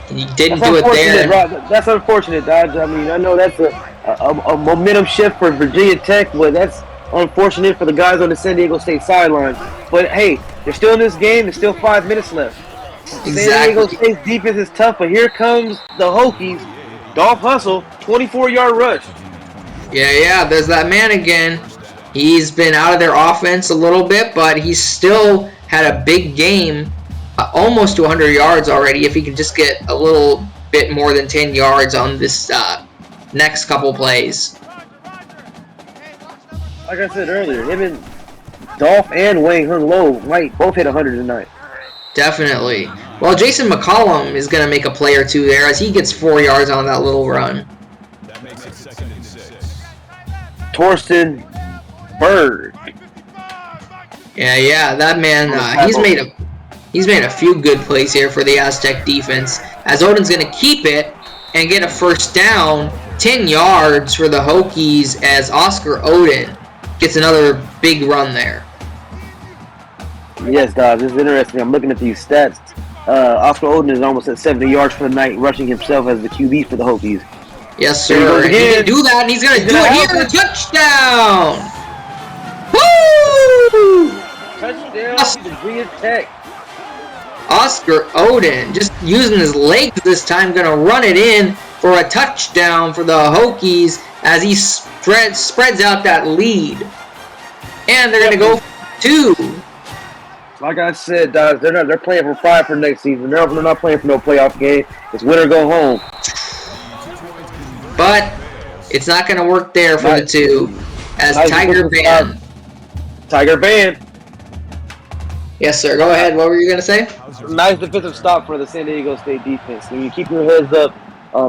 he didn't That's do it there. Rob. That's unfortunate, Dodge. I mean, I know that's a momentum shift for Virginia Tech, but that's unfortunate for the guys on the San Diego State sideline. But hey, they're still in this game. There's still 5 minutes left. San Diego State's defense is tough, but here comes the Hokies. Dolph Hustle, 24-yard rush. Yeah, there's that man again. He's been out of their offense a little bit, but he's still had a big game, almost to 100 yards already, if he can just get a little bit more than 10 yards on this next couple plays. Like I said earlier, him and Dolph and Wayne Hung Low might both hit 100 tonight. Definitely. Well, Jason McCollum is going to make a play or two there as he gets 4 yards on that little run. That makes it 2nd and 6. Torsten Berg. Yeah, that man, he's made a few good plays here for the Aztec defense, as Odin's going to keep it and get a first down, 10 yards for the Hokies, as Oscar Odin gets another big run there. Yes, Dodge. This is interesting. I'm looking at these stats. Oscar Odin is almost at 70 yards for the night, rushing himself as the QB for the Hokies. Yes, sir. He can do that, and he's going to do it here. Touchdown! Woo! Touchdown, Virginia Tech. Oscar Odin just using his legs this time, going to run it in for a touchdown for the Hokies as he spreads out that lead. And they're going to go for 2. Like I said, Dodge, they're playing for pride for next season. They're not playing for no playoff game. It's win or go home. But it's not going to work there for the 2. As Tiger Band. Tiger Band. Yes, sir. Go ahead. What were you going to say? Nice defensive stop for the San Diego State defense. When you keep your heads up,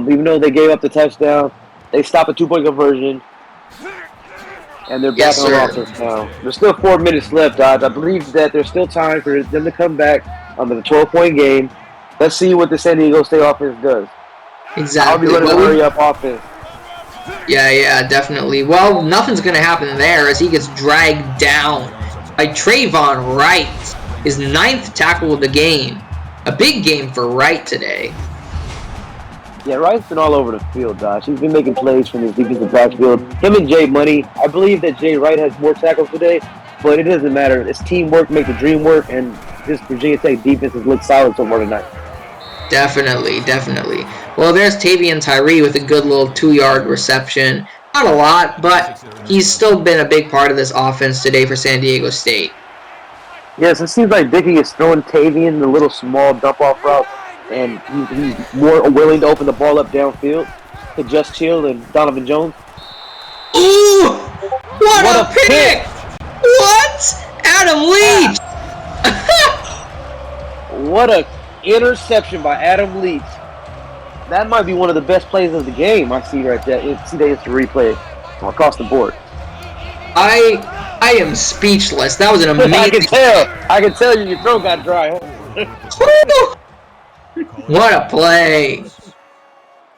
even though they gave up the touchdown, they stop a 2-point conversion. And they're back on offense now. There's still 4 minutes left, Dodge. I believe that there's still time for them to come back with a 12-point game. Let's see what the San Diego State offense does. Exactly. I'll be running a hurry-up offense. Yeah, definitely. Well, nothing's going to happen there as he gets dragged down by Trayvon Wright, his 9th tackle of the game. A big game for Wright today. Yeah, Wright's been all over the field, Josh. He's been making plays from his defensive backfield. Him and Jay Money. I believe that Jay Wright has more tackles today, but it doesn't matter. It's teamwork, make the dream work, and this Virginia Tech defense has looked solid so far tonight. Definitely. Well, there's Tavian Tyree with a good little 2-yard reception. Not a lot, but he's still been a big part of this offense today for San Diego State. Yes, it seems like Dickey is throwing Tavian the little small dump-off route, and he's more willing to open the ball up downfield to Just Chill and Donovan Jones. Ooh! What a pick! What? Adam Leach! What a interception by Adam Leach. That might be one of the best plays of the game. I see right there. See that it's a replay across the board. I am speechless. That was an amazing. I can tell you your throat got dry. What a play.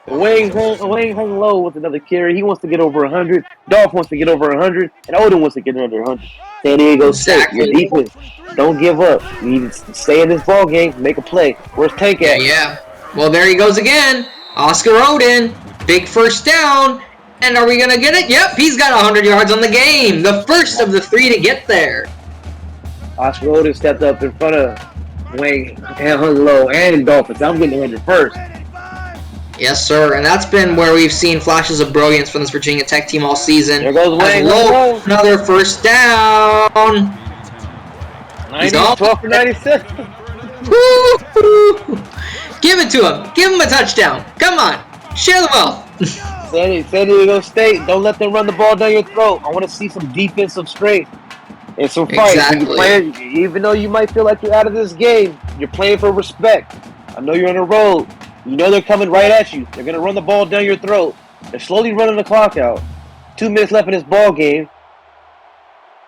Wayne hung low with another carry. He wants to get over 100. Dolph wants to get over 100. And Odin wants to get under 100. San Diego State, your defense, don't give up. You need to stay in this ball game, make a play. Where's Tank at? Yeah. Well, there he goes again. Oscar Odin. Big first down. And are we going to get it? Yep, he's got 100 yards on the game. The first of the 3 to get there. Oscar Odin stepped up in front of Wayne and hung low and Dolphins. I'm getting 100 first. Yes, sir. And that's been where we've seen flashes of brilliance from this Virginia Tech team all season. There goes Wayne. Another first down. 12 for 96. Woo-hoo. Give it to him. Give him a touchdown. Come on. Share the wealth. San Diego State, don't let them run the ball down your throat. I want to see some defensive strength and some fight. Exactly. Even though you might feel like you're out of this game, you're playing for respect. I know you're on the road. You know they're coming right at you. They're going to run the ball down your throat. They're slowly running the clock out. 2 minutes left in this ball game.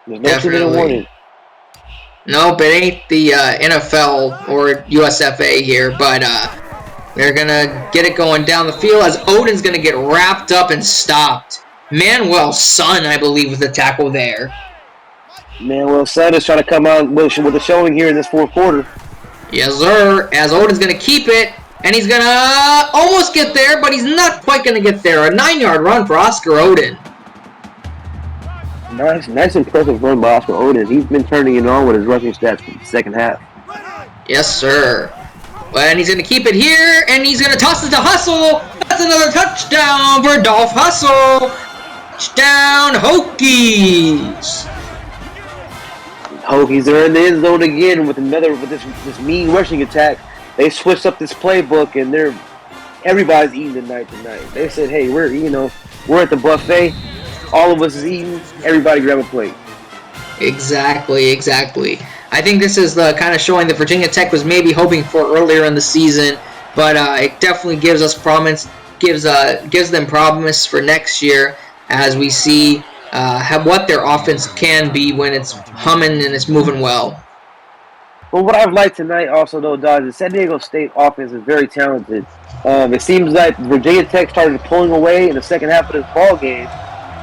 There's no 2-minute warning. Nope, it ain't the NFL or USFA here, but they're going to get it going down the field as Odin's going to get wrapped up and stopped. Manuel's son, I believe, with the tackle there. Manuel Sanders trying to come out with a showing here in this fourth quarter. Yes, sir. As Odin's going to keep it, and he's going to almost get there, but he's not quite going to get there. A 9-yard run for Oscar Odin. Nice impressive run by Oscar Odin. He's been turning it on with his rushing stats for the second half. Yes, sir. And he's going to keep it here, and he's going to toss it to Hustle. That's another touchdown for Dolph Hustle. Touchdown, Hokies. Hokies are in the end zone again with this mean rushing attack. They switched up this playbook, and everybody's eating tonight. They said, "Hey, we're at the buffet. All of us is eating. Everybody grab a plate." Exactly. I think this is the kind of showing that Virginia Tech was maybe hoping for earlier in the season, but it definitely gives us promise, gives them promise for next year as we see what their offense can be when it's humming and it's moving well. Well, what I've liked tonight also, though, Dodge, is San Diego State offense is very talented. It seems like Virginia Tech started pulling away in the second half of this ball game,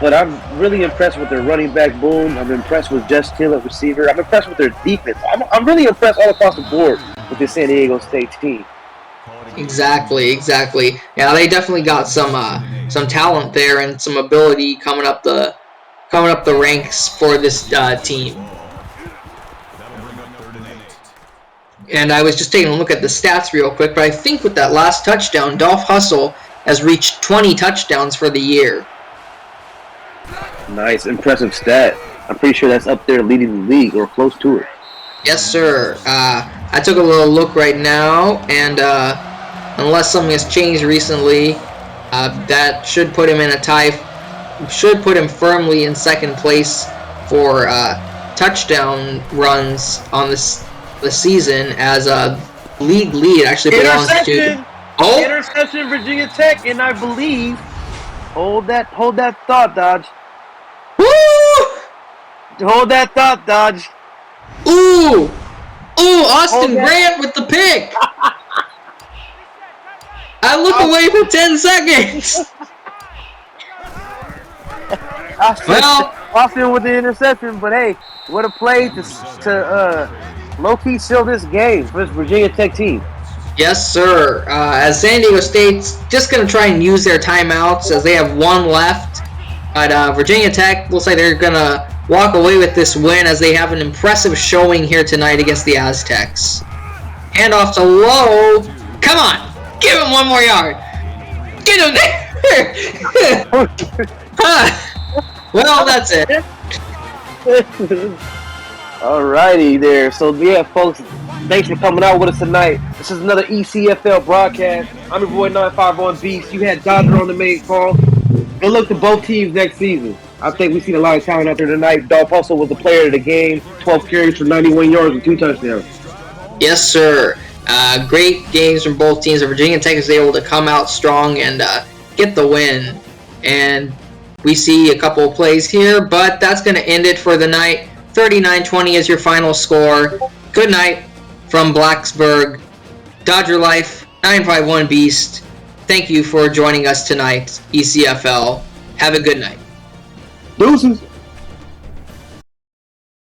but I'm really impressed with their running back Boone. I'm impressed with Just Hill at receiver. I'm impressed with their defense. I'm really impressed all across the board with this San Diego State team. Exactly. Yeah, they definitely got some talent there and some ability coming up the ranks for this team. And I was just taking a look at the stats real quick, but I think with that last touchdown, Dolph Hustle has reached 20 touchdowns for the year. Nice, impressive stat. I'm pretty sure that's up there leading the league or close to it. Yes, sir. I took a little look right now, and unless something has changed recently, that should put him in a tie. Should put him firmly in second place for touchdown runs on the season, as a league lead actually belongs to. Interception, Virginia Tech, and I believe. Hold that thought, Dodge. Woo! Hold that thought, Dodge. Ooh, Austin Grant with the pick. I look away for 10 seconds. Austin with the interception, but hey, what a play to low-key seal this game for this Virginia Tech team. Yes, sir. As San Diego State's just going to try and use their timeouts as they have one left. But Virginia Tech looks like they're going to walk away with this win as they have an impressive showing here tonight against the Aztecs. Hand off to Lowe. Come on. Give him one more yard. Get him there. Well, that's it. Alrighty there. So, yeah, folks, thanks for coming out with us tonight. This is another ECFL broadcast. I'm your boy 951 Beast. You had Dodger on the main call. Good luck to both teams next season. I think we've seen a lot of talent out there tonight. Dolph Hustle was the player of the game. 12 carries for 91 yards and 2 touchdowns. Yes, sir. Great games from both teams. Virginia Tech is able to come out strong and get the win. And we see a couple of plays here, but that's going to end it for the night. 39-20 is your final score. Good night from Blacksburg. Dodger Life, 951 Beast. Thank you for joining us tonight, ECFL. Have a good night. Deuces.